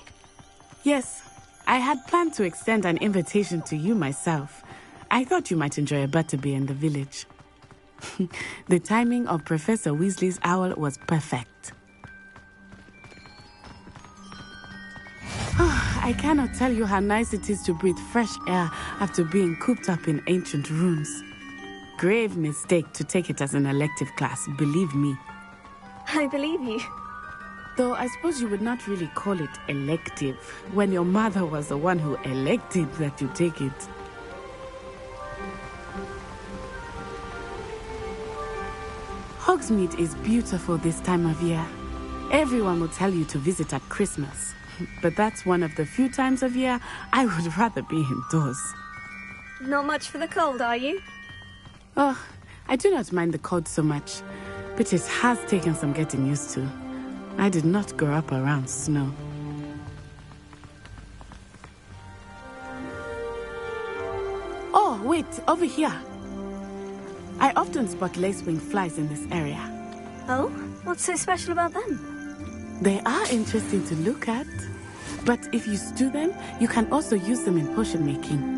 Yes. I had planned to extend an invitation to you myself. I thought you might enjoy a butterbeer in the village. The timing of Professor Weasley's owl was perfect. I cannot tell you how nice it is to breathe fresh air after being cooped up in ancient rooms. Grave mistake to take it as an elective class, believe me. I believe you. Though I suppose you would not really call it elective when your mother was the one who elected that you take it. Hogsmeade is beautiful this time of year. Everyone will tell you to visit at Christmas. But that's one of the few times of year I would rather be indoors. Not much for the cold, are you? Oh, I do not mind the cold so much. But it has taken some getting used to. I did not grow up around snow. Oh, wait, over here. I often spot lacewing flies in this area. Oh? What's so special about them? They are interesting to look at. But if you stew them, you can also use them in potion making.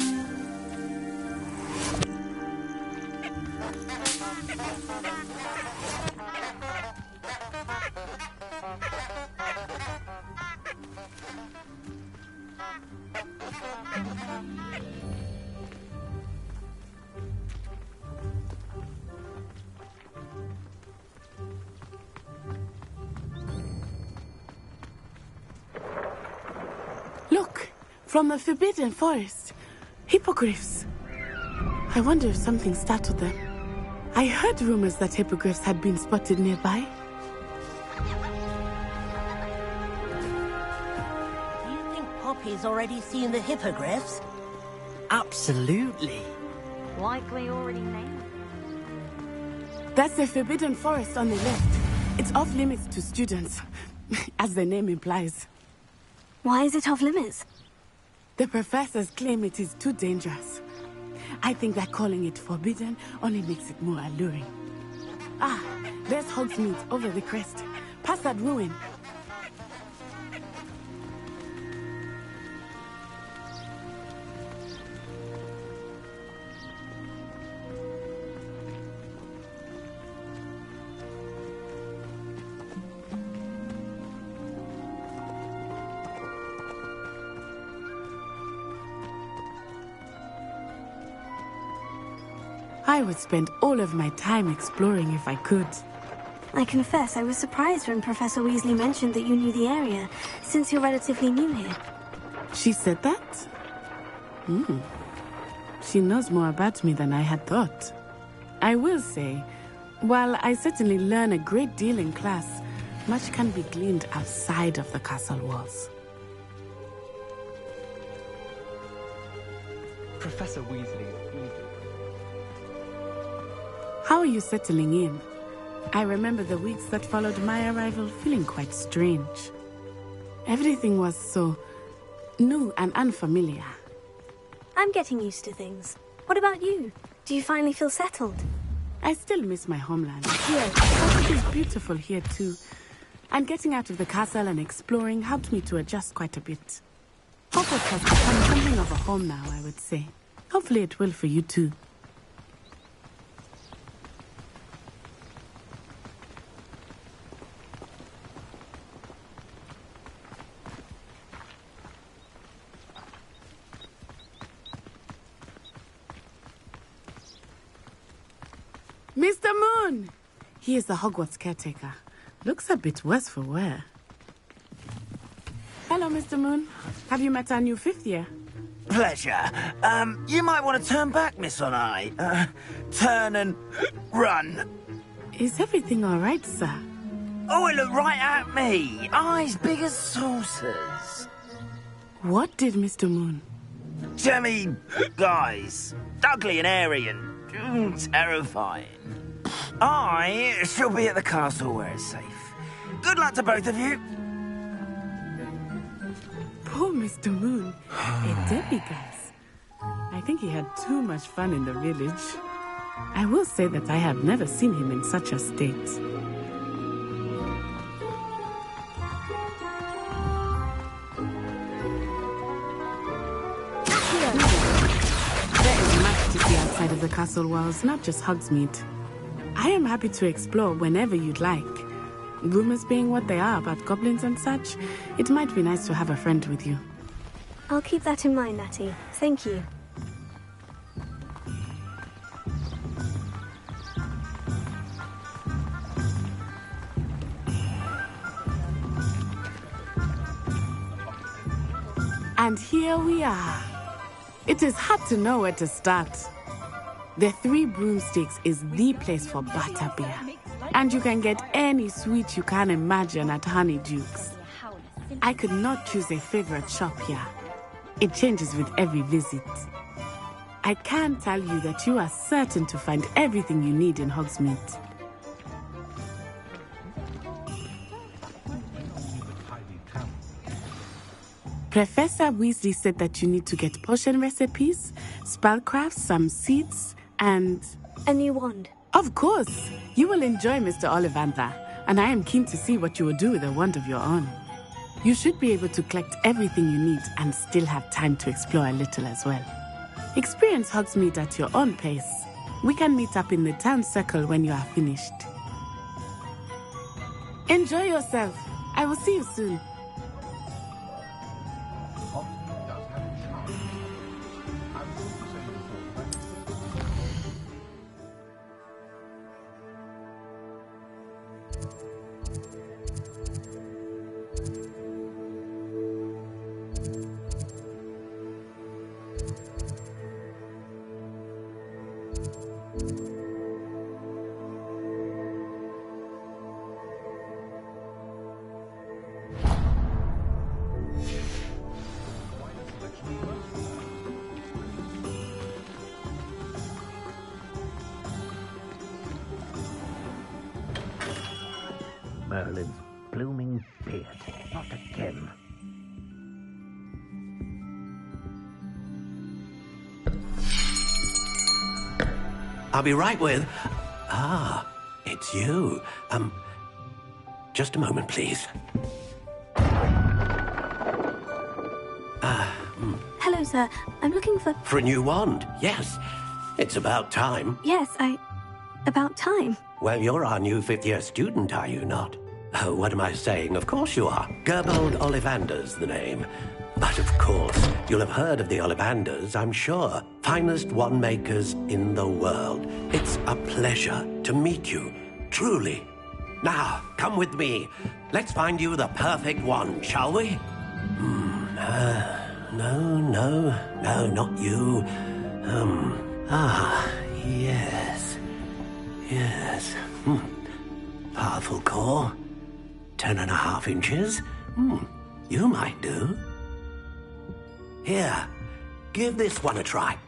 Look, from the Forbidden Forest. Hippogriffs. I wonder if something startled them. I heard rumors that hippogriffs had been spotted nearby. Do you think Poppy's already seen the hippogriffs? Absolutely. Likely already named. That's the Forbidden Forest on the left. It's off limits to students, as the name implies. Why is it off limits? The professors claim it is too dangerous. I think that calling it forbidden only makes it more alluring. Ah, there's Hogsmeade over the crest. Past that ruin. I would spend all of my time exploring if I could. I confess I was surprised when Professor Weasley mentioned that you knew the area, since you're relatively new here. She said that? She knows more about me than I had thought. I will say, while I certainly learn a great deal in class, much can be gleaned outside of the castle walls. Professor Weasley. How are you settling in? I remember the weeks that followed my arrival feeling quite strange. Everything was so new and unfamiliar. I'm getting used to things. What about you? Do you finally feel settled? I still miss my homeland. Yes, but it is beautiful here too. And getting out of the castle and exploring helped me to adjust quite a bit. Hogwarts has become something of a home now, I would say. Hopefully it will for you too. Mr. Moon! He is the Hogwarts caretaker. Looks a bit worse for wear. Hello, Mr. Moon. Have you met our new 5th year? Pleasure. You might want to turn back, Miss Onai. Turn and run. Is everything all right, sir? Oh, it looked right at me. Eyes big as saucers. What did Mr. Moon? Jemmy, guys. Ugly and airy and terrifying. I shall be at the castle where it's safe. Good luck to both of you. Poor Mr. Moon. A demiguise. I think he had too much fun in the village. I will say that I have never seen him in such a state. There is much to see outside of the castle walls, not just Hogsmeade. I am happy to explore whenever you'd like. Rumors being what they are about goblins and such, it might be nice to have a friend with you. I'll keep that in mind, Natty. Thank you. And here we are. It is hard to know where to start. The Three Broomsticks is the place for butterbeer. And you can get any sweet you can imagine at Honeydukes. I could not choose a favorite shop here. It changes with every visit. I can tell you that you are certain to find everything you need in Hogsmeade. Professor Weasley said that you need to get potion recipes, spellcrafts, some seeds, and... a new wand. Of course! You will enjoy Mr. Ollivander, and I am keen to see what you will do with a wand of your own. You should be able to collect everything you need and still have time to explore a little as well. Experience Hogsmeade at your own pace. We can meet up in the town circle when you are finished. Enjoy yourself. I will see you soon. Merlin's blooming beard. Not again. I'll be right with... Ah, it's you. just a moment, please. Hello, sir. I'm looking for... For a new wand, yes. It's about time. Yes, About time. Well, you're our new fifth-year student, are you not? Oh, what am I saying? Of course you are. Gerbold Ollivander's the name. But of course, you'll have heard of the Ollivanders, I'm sure. Finest wand makers in the world. It's a pleasure to meet you, truly. Now, come with me. Let's find you the perfect wand, shall we? No, not you. Yes. Powerful core. 10.5 inches. You might do. Here, give this one a try.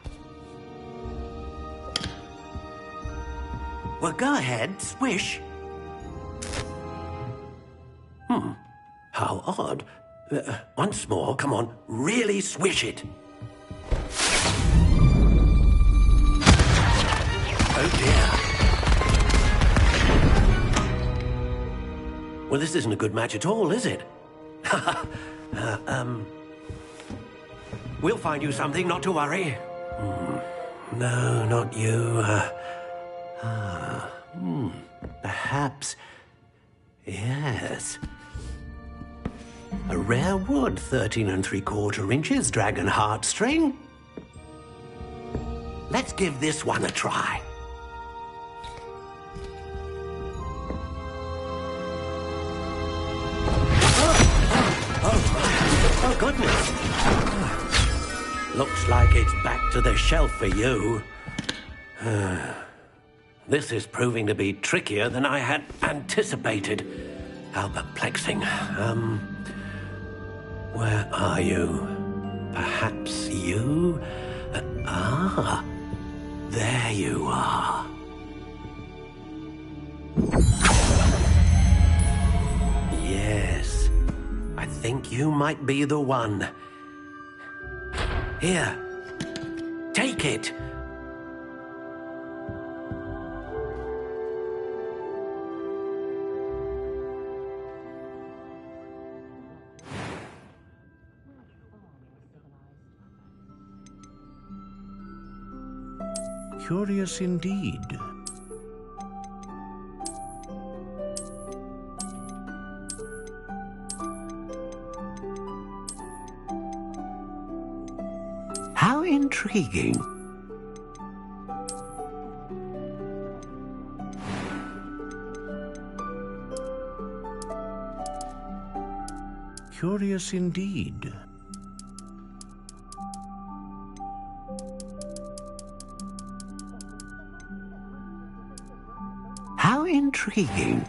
Well, go ahead, swish. How odd. Once more, come on, really swish it. Oh dear. Well, this isn't a good match at all, is it? We'll find you something, not to worry. No, not you. Perhaps. Yes. A rare wood, 13 3/4 inches, dragon heartstring. Let's give this one a try. Oh, goodness. Looks like it's back to the shelf for you. This is proving to be trickier than I had anticipated. How perplexing. Where are you? Perhaps you? There you are. Yes, I think you might be the one. Here, take it. Curious indeed. How intriguing. Curious indeed. How intriguing.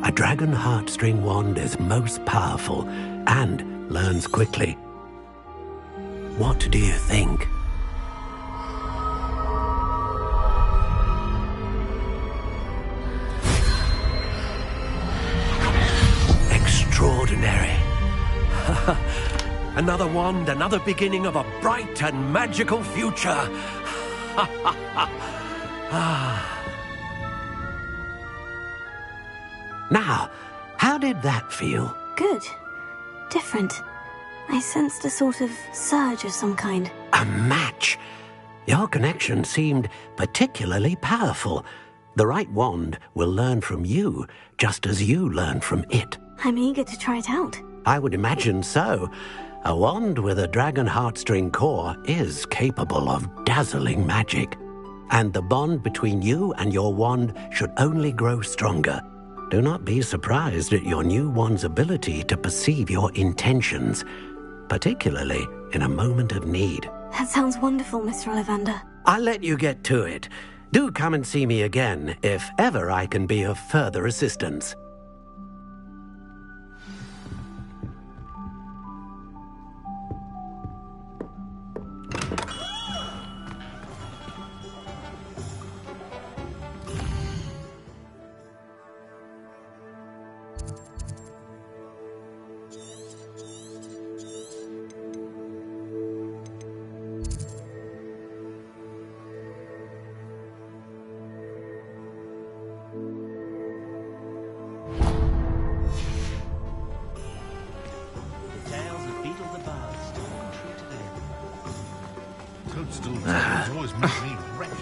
A dragon heartstring wand is most powerful and learns quickly. What do you think? Extraordinary. Another wand, another beginning of a bright and magical future. Now, how did that feel? Good. Different. I sensed a sort of surge of some kind. A match. Your connection seemed particularly powerful. The right wand will learn from you, just as you learn from it. I'm eager to try it out. I would imagine so. A wand with a dragon heartstring core is capable of dazzling magic. And the bond between you and your wand should only grow stronger. Do not be surprised at your new wand's ability to perceive your intentions. particularly in a moment of need. That sounds wonderful, Mr. Ollivander. I'll let you get to it. Do come and see me again if ever I can be of further assistance. Always makes me wretched.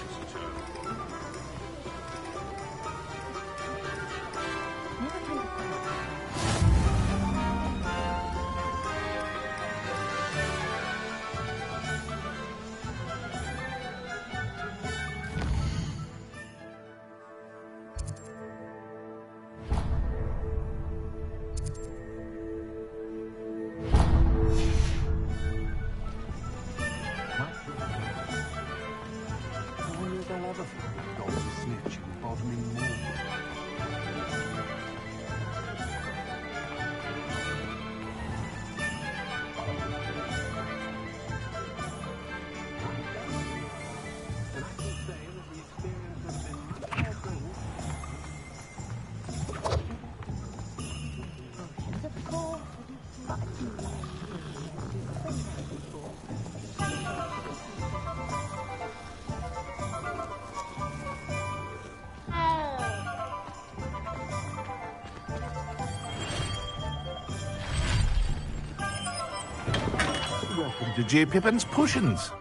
Welcome to J. Pippin's Potions.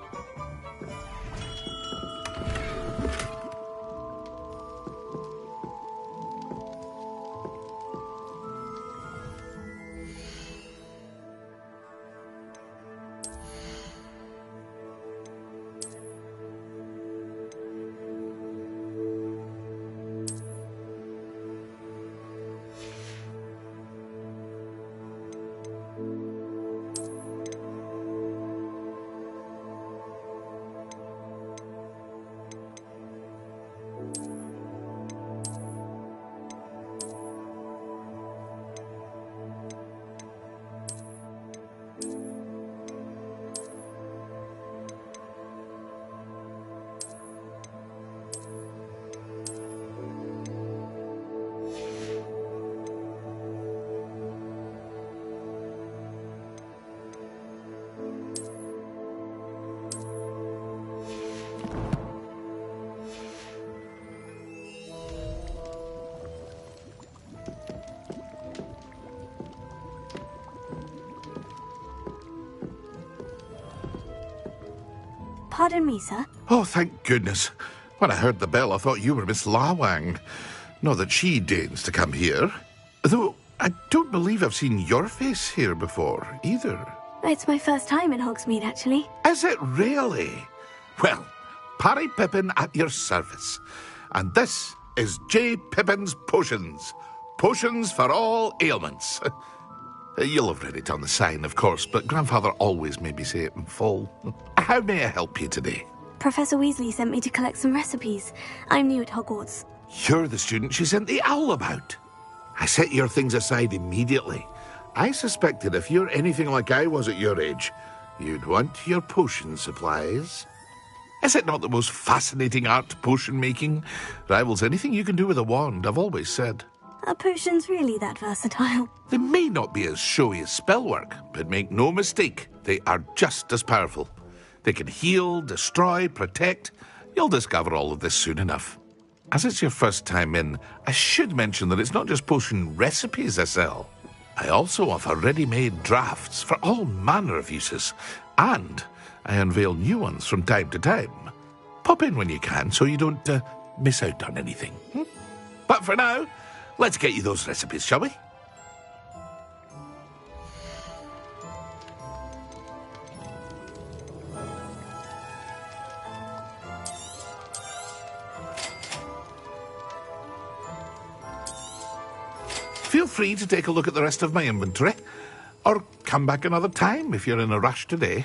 Pardon me, sir. Oh, thank goodness. When I heard the bell, I thought you were Miss Lawang. Not that she deigns to come here. Though, I don't believe I've seen your face here before, either. It's my first time in Hogsmeade, actually. Is it really? Well, Parry Pippin at your service. And this is J. Pippin's Potions. Potions for all ailments. You'll have read it on the sign, of course, but Grandfather always made me say it in full. How may I help you today? Professor Weasley sent me to collect some recipes. I'm new at Hogwarts. You're the student she sent the owl about. I set your things aside immediately. I suspected if you're anything like I was at your age, you'd want your potion supplies. Is it not the most fascinating art, potion making? Rivals anything you can do with a wand, I've always said. Are potions really that versatile? They may not be as showy as spellwork, but make no mistake, they are just as powerful. They can heal, destroy, protect. You'll discover all of this soon enough. As it's your first time in, I should mention that it's not just potion recipes I sell. I also offer ready-made drafts for all manner of uses, and I unveil new ones from time to time. Pop in when you can so you don't miss out on anything. But for now, let's get you those recipes, shall we? Feel free to take a look at the rest of my inventory. Or come back another time if you're in a rush today.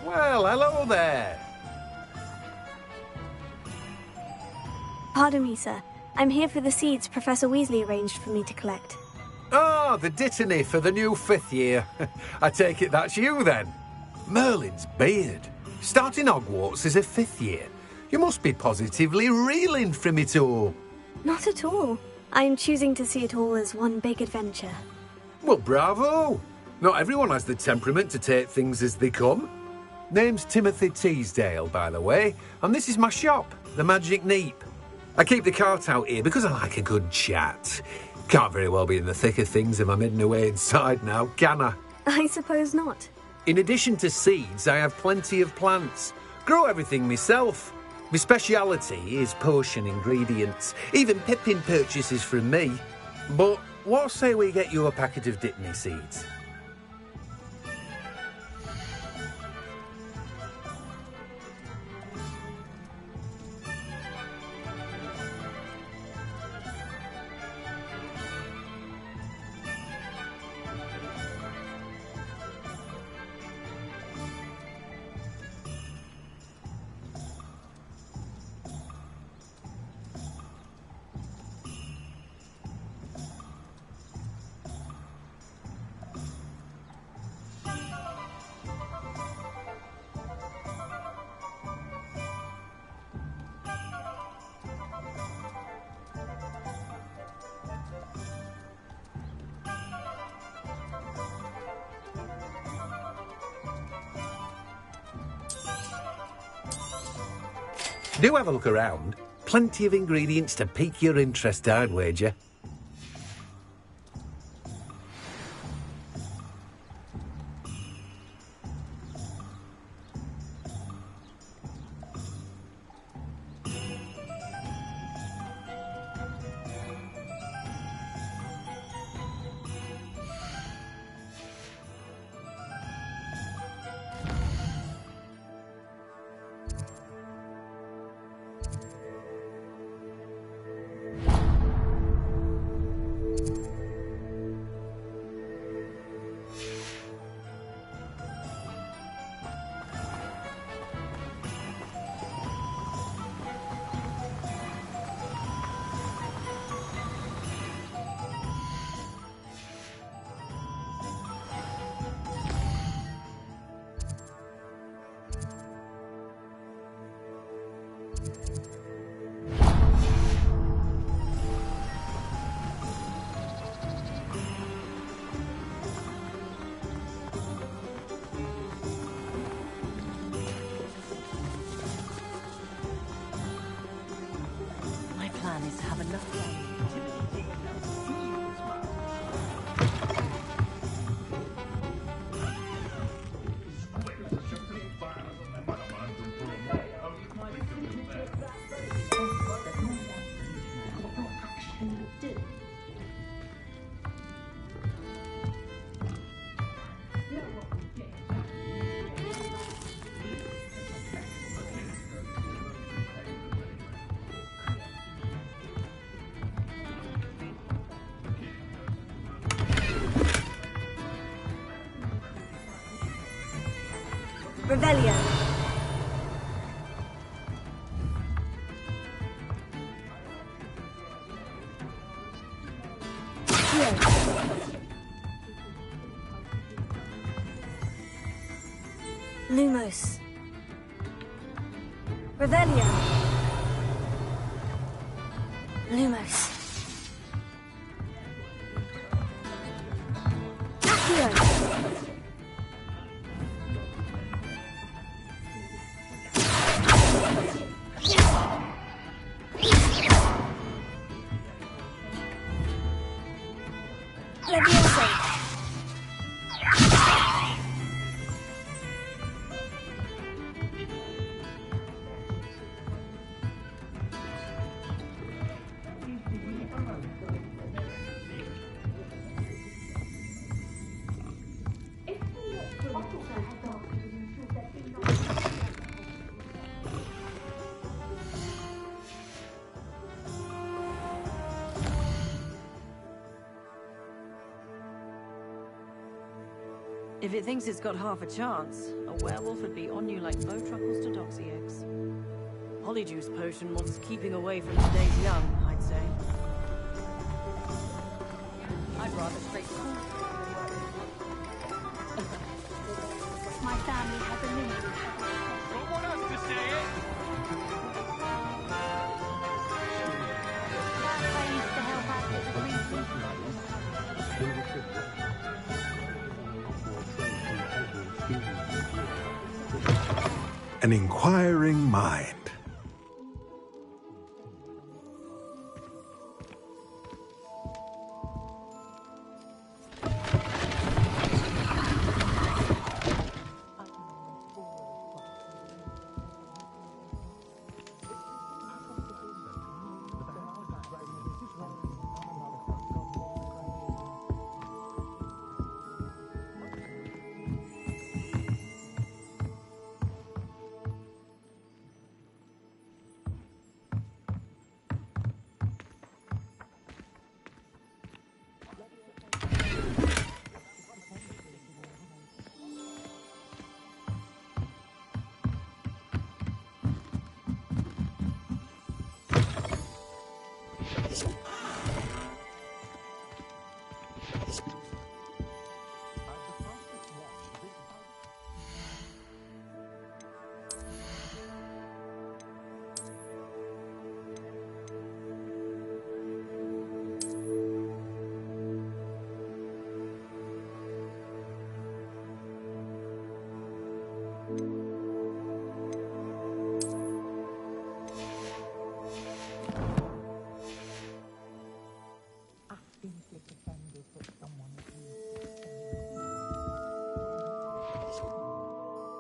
Well, hello there. Pardon me, sir. I'm here for the seeds Professor Weasley arranged for me to collect. Ah, the dittany for the new 5th year. I take it that's you, then. Merlin's beard. Starting Hogwarts as a 5th year. You must be positively reeling from it all. Not at all. I'm choosing to see it all as one big adventure. Well, bravo. Not everyone has the temperament to take things as they come. Name's Timothy Teasdale, by the way, and this is my shop, the Magic Neep. I keep the cart out here because I like a good chat. Can't very well be in the thick of things if I'm hidden away inside now, can I? I suppose not. In addition to seeds, I have plenty of plants. Grow everything myself. My speciality is potion ingredients, even Pippin purchases from me. But what say we get you a packet of Dittany seeds? Do have a look around. Plenty of ingredients to pique your interest, I'd wager. Revelio. Lumos. Revelio. Lumos. Accio. Levioso. If it thinks it's got half a chance, a werewolf would be on you like Bowtruckles to Doxy eggs. Polyjuice potion wants keeping away from today's young, I'd say. I'd rather straight My family has a limit. Don't want us to say it. I used to help out with the An inquiring mind.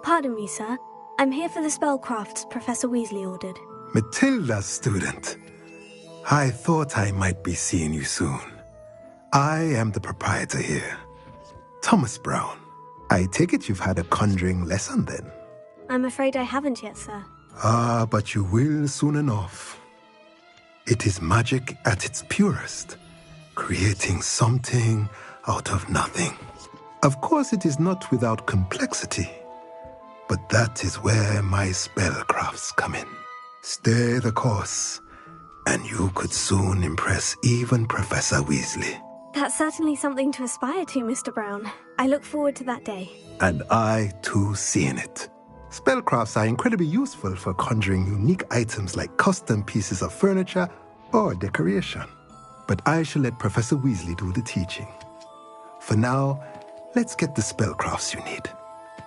Pardon me, sir. I'm here for the spellcrafts Professor Weasley ordered. Matilda's student. I thought I might be seeing you soon. I am the proprietor here, Thomas Brown. I take it you've had a conjuring lesson then? I'm afraid I haven't yet, sir. Ah, but you will soon enough. It is magic at its purest, creating something out of nothing. Of course, it is not without complexity, but that is where my spellcrafts come in. Stay the course, and you could soon impress even Professor Weasley. That's certainly something to aspire to, Mr. Brown. I look forward to that day. And I, too, seeing it. Spellcrafts are incredibly useful for conjuring unique items like custom pieces of furniture or decoration. But I shall let Professor Weasley do the teaching. For now, let's get the spellcrafts you need.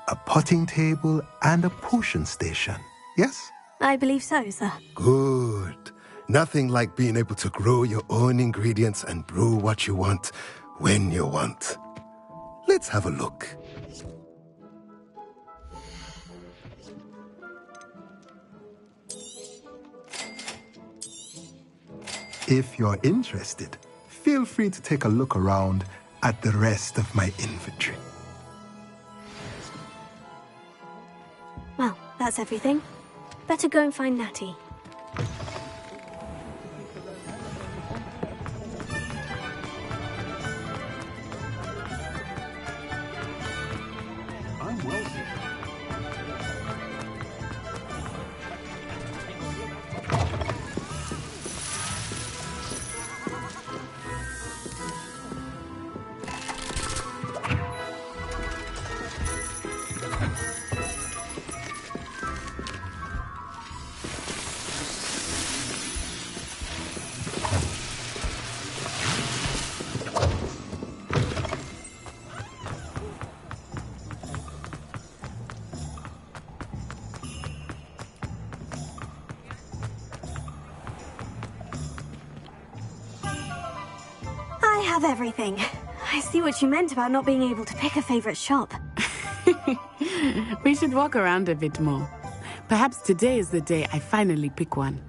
A potting table and a potion station, yes? I believe so, sir. Good. Nothing like being able to grow your own ingredients and brew what you want when you want. Let's have a look. If you're interested, feel free to take a look around at the rest of my inventory. Well, that's everything. Better go and find Natty. I'm wealthy. have everything. I see what you meant about not being able to pick a favorite shop. We should walk around a bit more. Perhaps today is the day I finally pick one.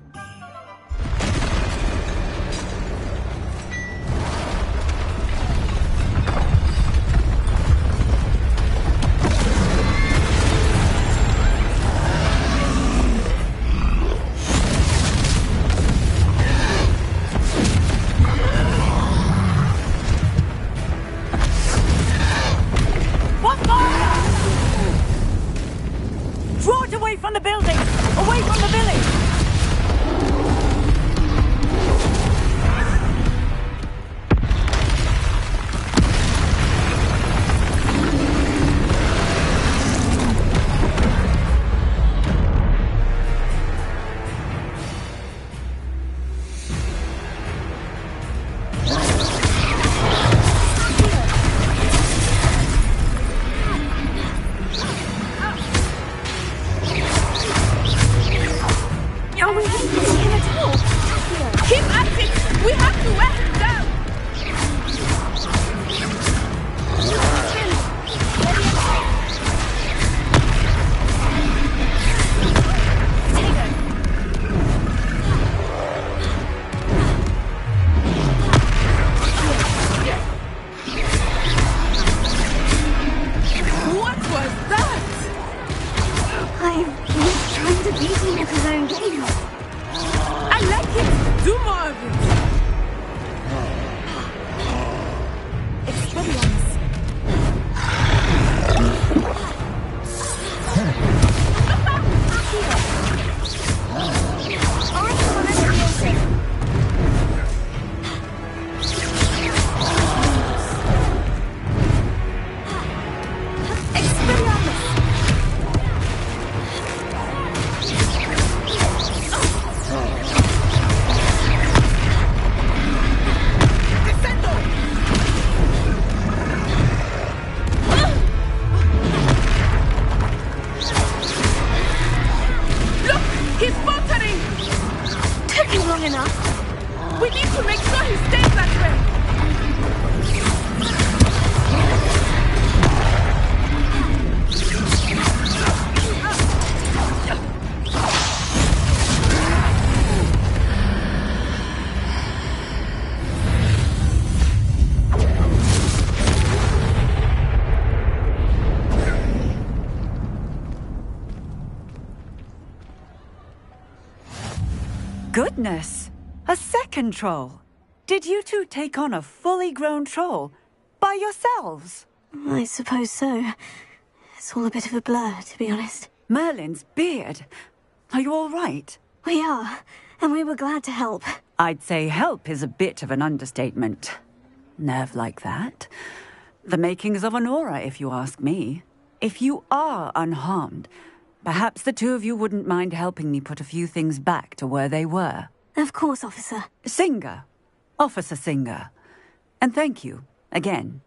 Goodness! A second troll! Did you two take on a fully grown troll? By yourselves? I suppose so. It's all a bit of a blur, to be honest. Merlin's beard! Are you all right? We are, and we were glad to help. I'd say help is a bit of an understatement. Nerve like that. The makings of an aura, if you ask me. If you are unharmed, perhaps the two of you wouldn't mind helping me put a few things back to where they were. Of course, officer. Singer. Officer Singer. And thank you, again.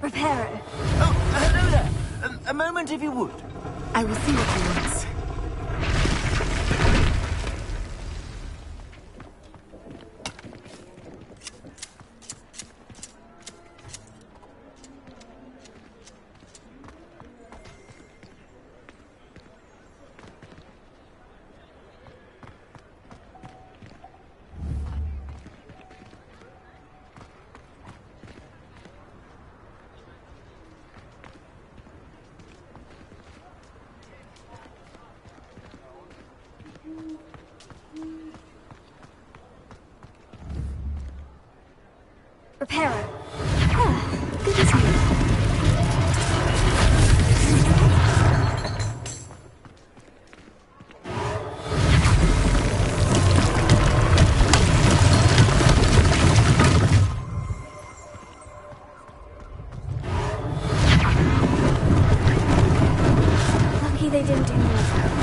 Reparo. Oh, hello there. A moment if you would. I will see what he wants. Reparo. Ah, good as new. Lucky they didn't do more damage.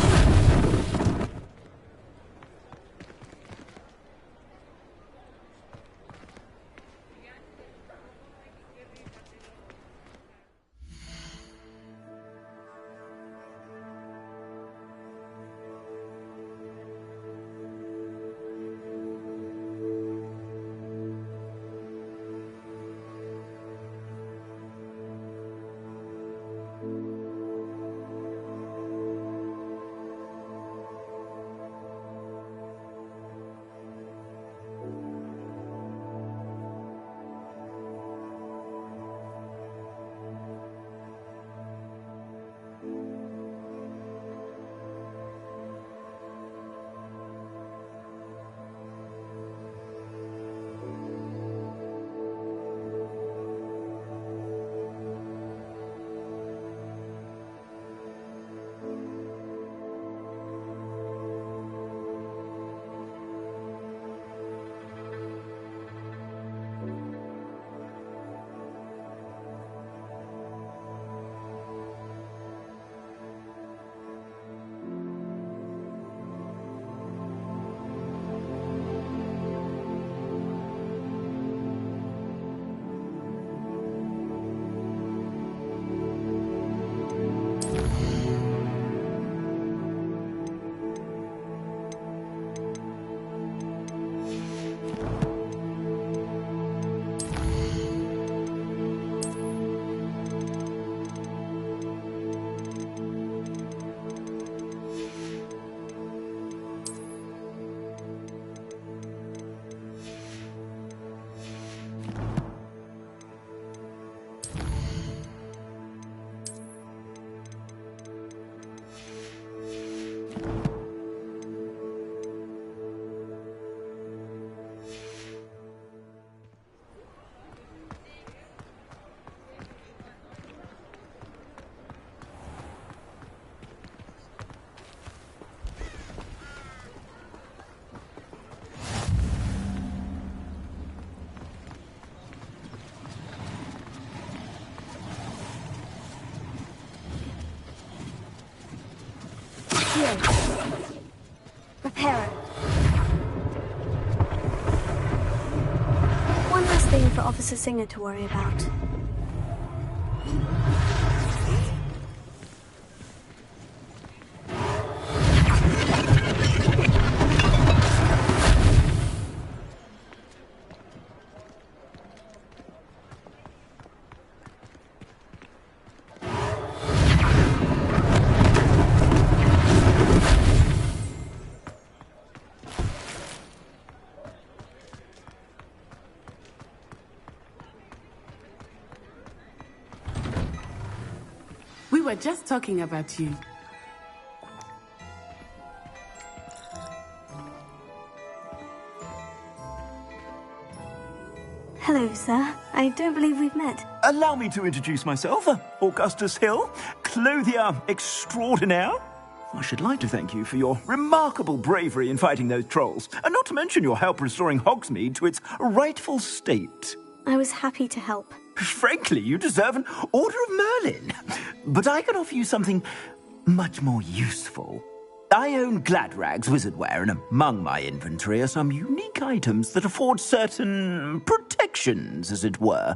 Reparo. One last thing for Officer Singer to worry about. We were just talking about you. Hello, sir. I don't believe we've met. Allow me to introduce myself, Augustus Hill, clothier extraordinaire. I should like to thank you for your remarkable bravery in fighting those trolls, and not to mention your help restoring Hogsmeade to its rightful state. I was happy to help. Frankly, you deserve an Order of Merlin. But I can offer you something much more useful. I own Gladrag's wizardware, and among my inventory are some unique items that afford certain protections, as it were.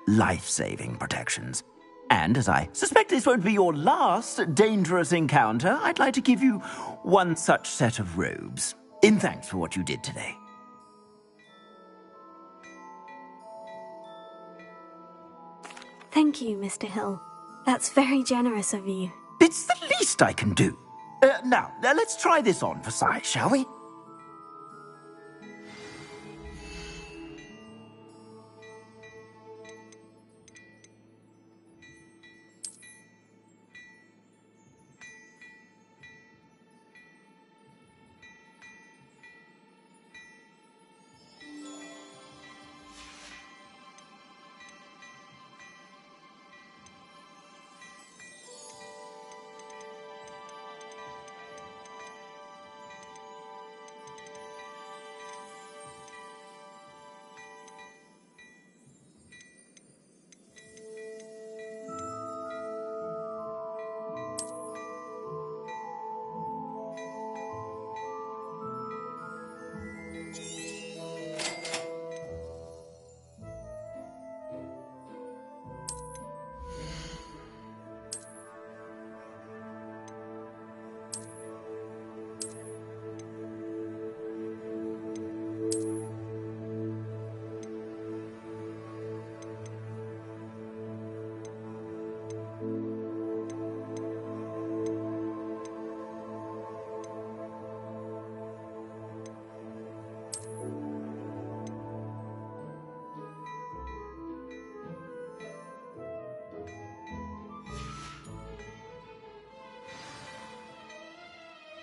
Life-saving protections. And as I suspect this won't be your last dangerous encounter, I'd like to give you one such set of robes, in thanks for what you did today. Thank you, Mr. Hill. That's very generous of you. It's the least I can do. Now, let's try this on for size, shall we?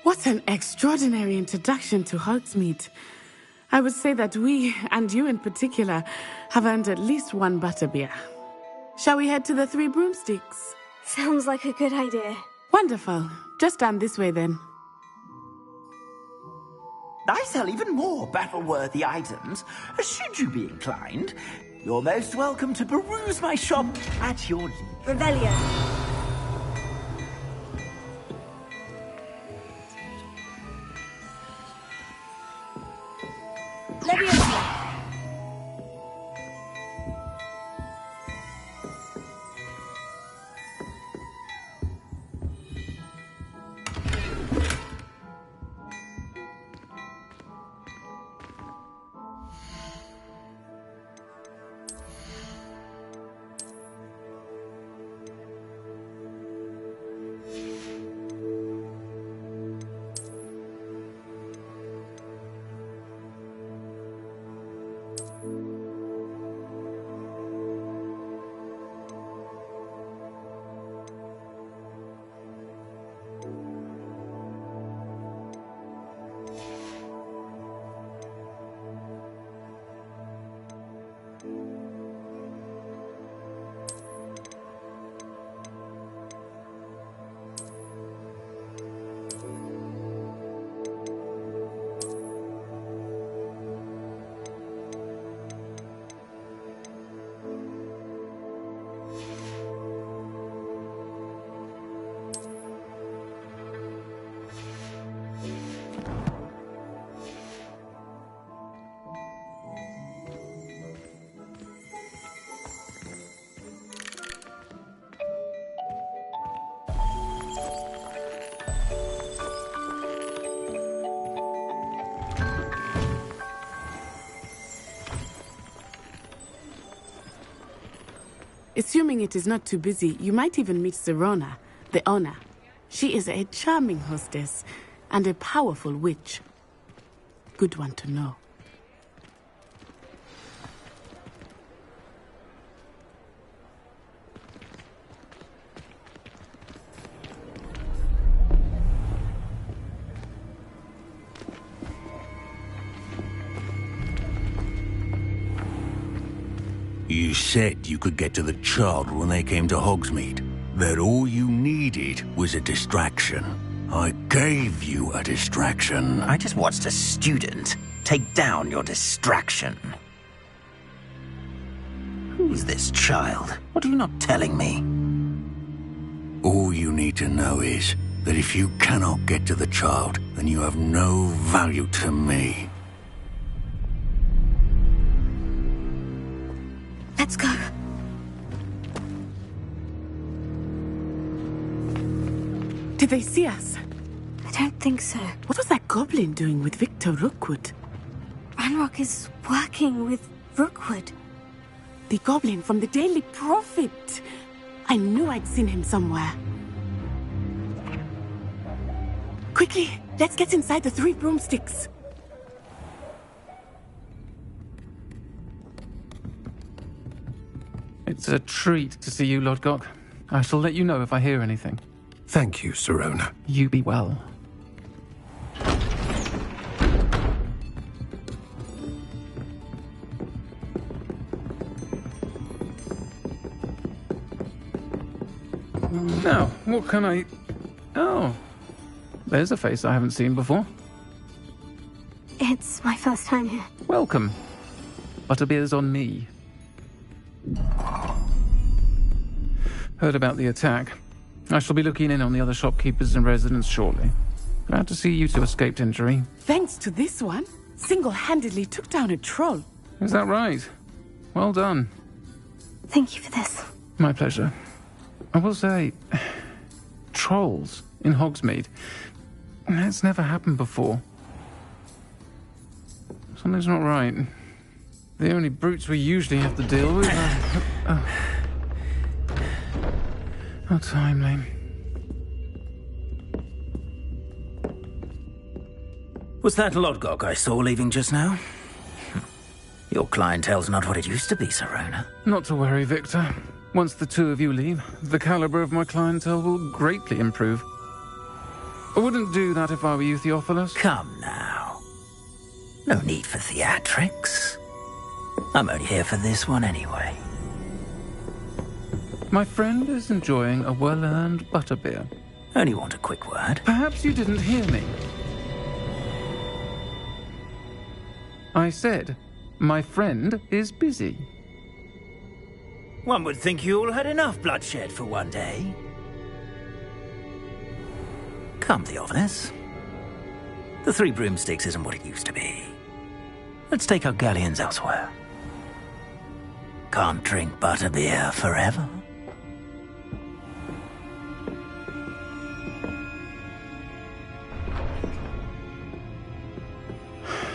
What an extraordinary introduction to Hogsmeade. I would say that we, and you in particular, have earned at least one butterbeer. Shall we head to the Three Broomsticks? Sounds like a good idea. Wonderful. Just down this way then. I sell even more battle-worthy items. Should you be inclined, you're most welcome to peruse my shop at your leisure. Revelio. Leviosa. Assuming it is not too busy, you might even meet Sirona, the owner. She is a charming hostess and a powerful witch. Good one to know. You said you could get to the child when they came to Hogsmeade. That all you needed was a distraction. I gave you a distraction. I just watched a student take down your distraction. Who's this child? What are you not telling me? All you need to know is that if you cannot get to the child, then you have no value to me. Let's go. Did they see us? I don't think so. What was that goblin doing with Victor Rookwood? Ranrock is working with Rookwood. The goblin from the Daily Prophet. I knew I'd seen him somewhere. Quickly, let's get inside the 3 broomsticks. It's a treat to see you, Lodgok. I shall let you know if I hear anything. Thank you, Sirona. You be well. Now, what can I... Oh, there's a face I haven't seen before. It's my first time here. Welcome. Butterbeer's on me. Heard about the attack. I shall be looking in on the other shopkeepers and residents shortly. Glad to see you two escaped injury. Thanks to this one, single-handedly took down a troll. Is that right? Well done. Thank you for this. My pleasure. I will say, trolls in Hogsmeade. That's never happened before. Something's not right. The only brutes we usually have to deal with are... How timely. Was that Lodgok I saw leaving just now? Your clientele's not what it used to be, Sirona. Not to worry, Victor. Once the two of you leave, the caliber of my clientele will greatly improve. I wouldn't do that if I were you, Theophilus. Come now. No need for theatrics. I'm only here for this one anyway. My friend is enjoying a well-earned butterbeer. Only want a quick word. Perhaps you didn't hear me. I said, my friend is busy. One would think you all had enough bloodshed for one day. Come, Theophilus. The 3 broomsticks isn't what it used to be. Let's take our galleons elsewhere. Can't drink butterbeer forever.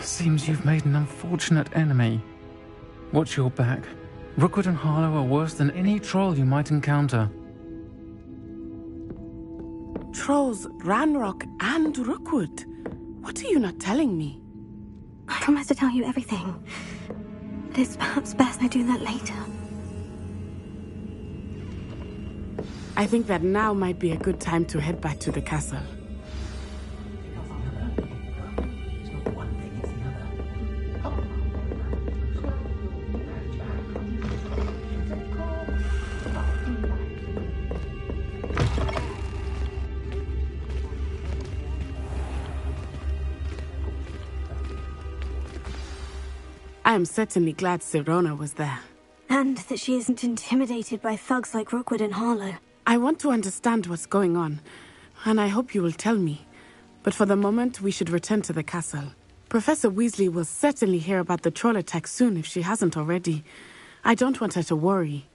Seems you've made an unfortunate enemy. Watch your back. Rookwood and Harlow are worse than any troll you might encounter. Trolls, Ranrock, and Rookwood. What are you not telling me? I promise to tell you everything. But it's perhaps best I do that later. I think that now might be a good time to head back to the castle. I am certainly glad Sirona was there. And that she isn't intimidated by thugs like Rookwood and Harlow. I want to understand what's going on, and I hope you will tell me. But for the moment, we should return to the castle. Professor Weasley will certainly hear about the troll attack soon if she hasn't already. I don't want her to worry.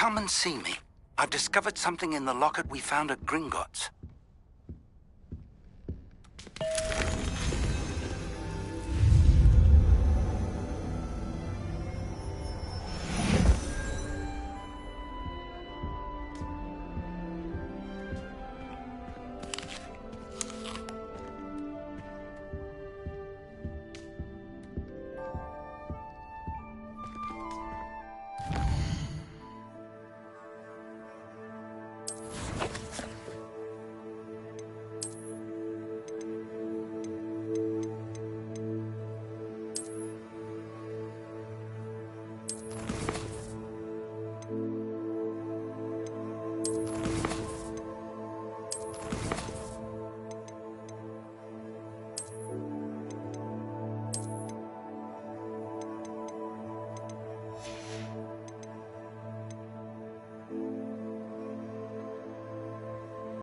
Come and see me. I've discovered something in the locket we found at Gringotts.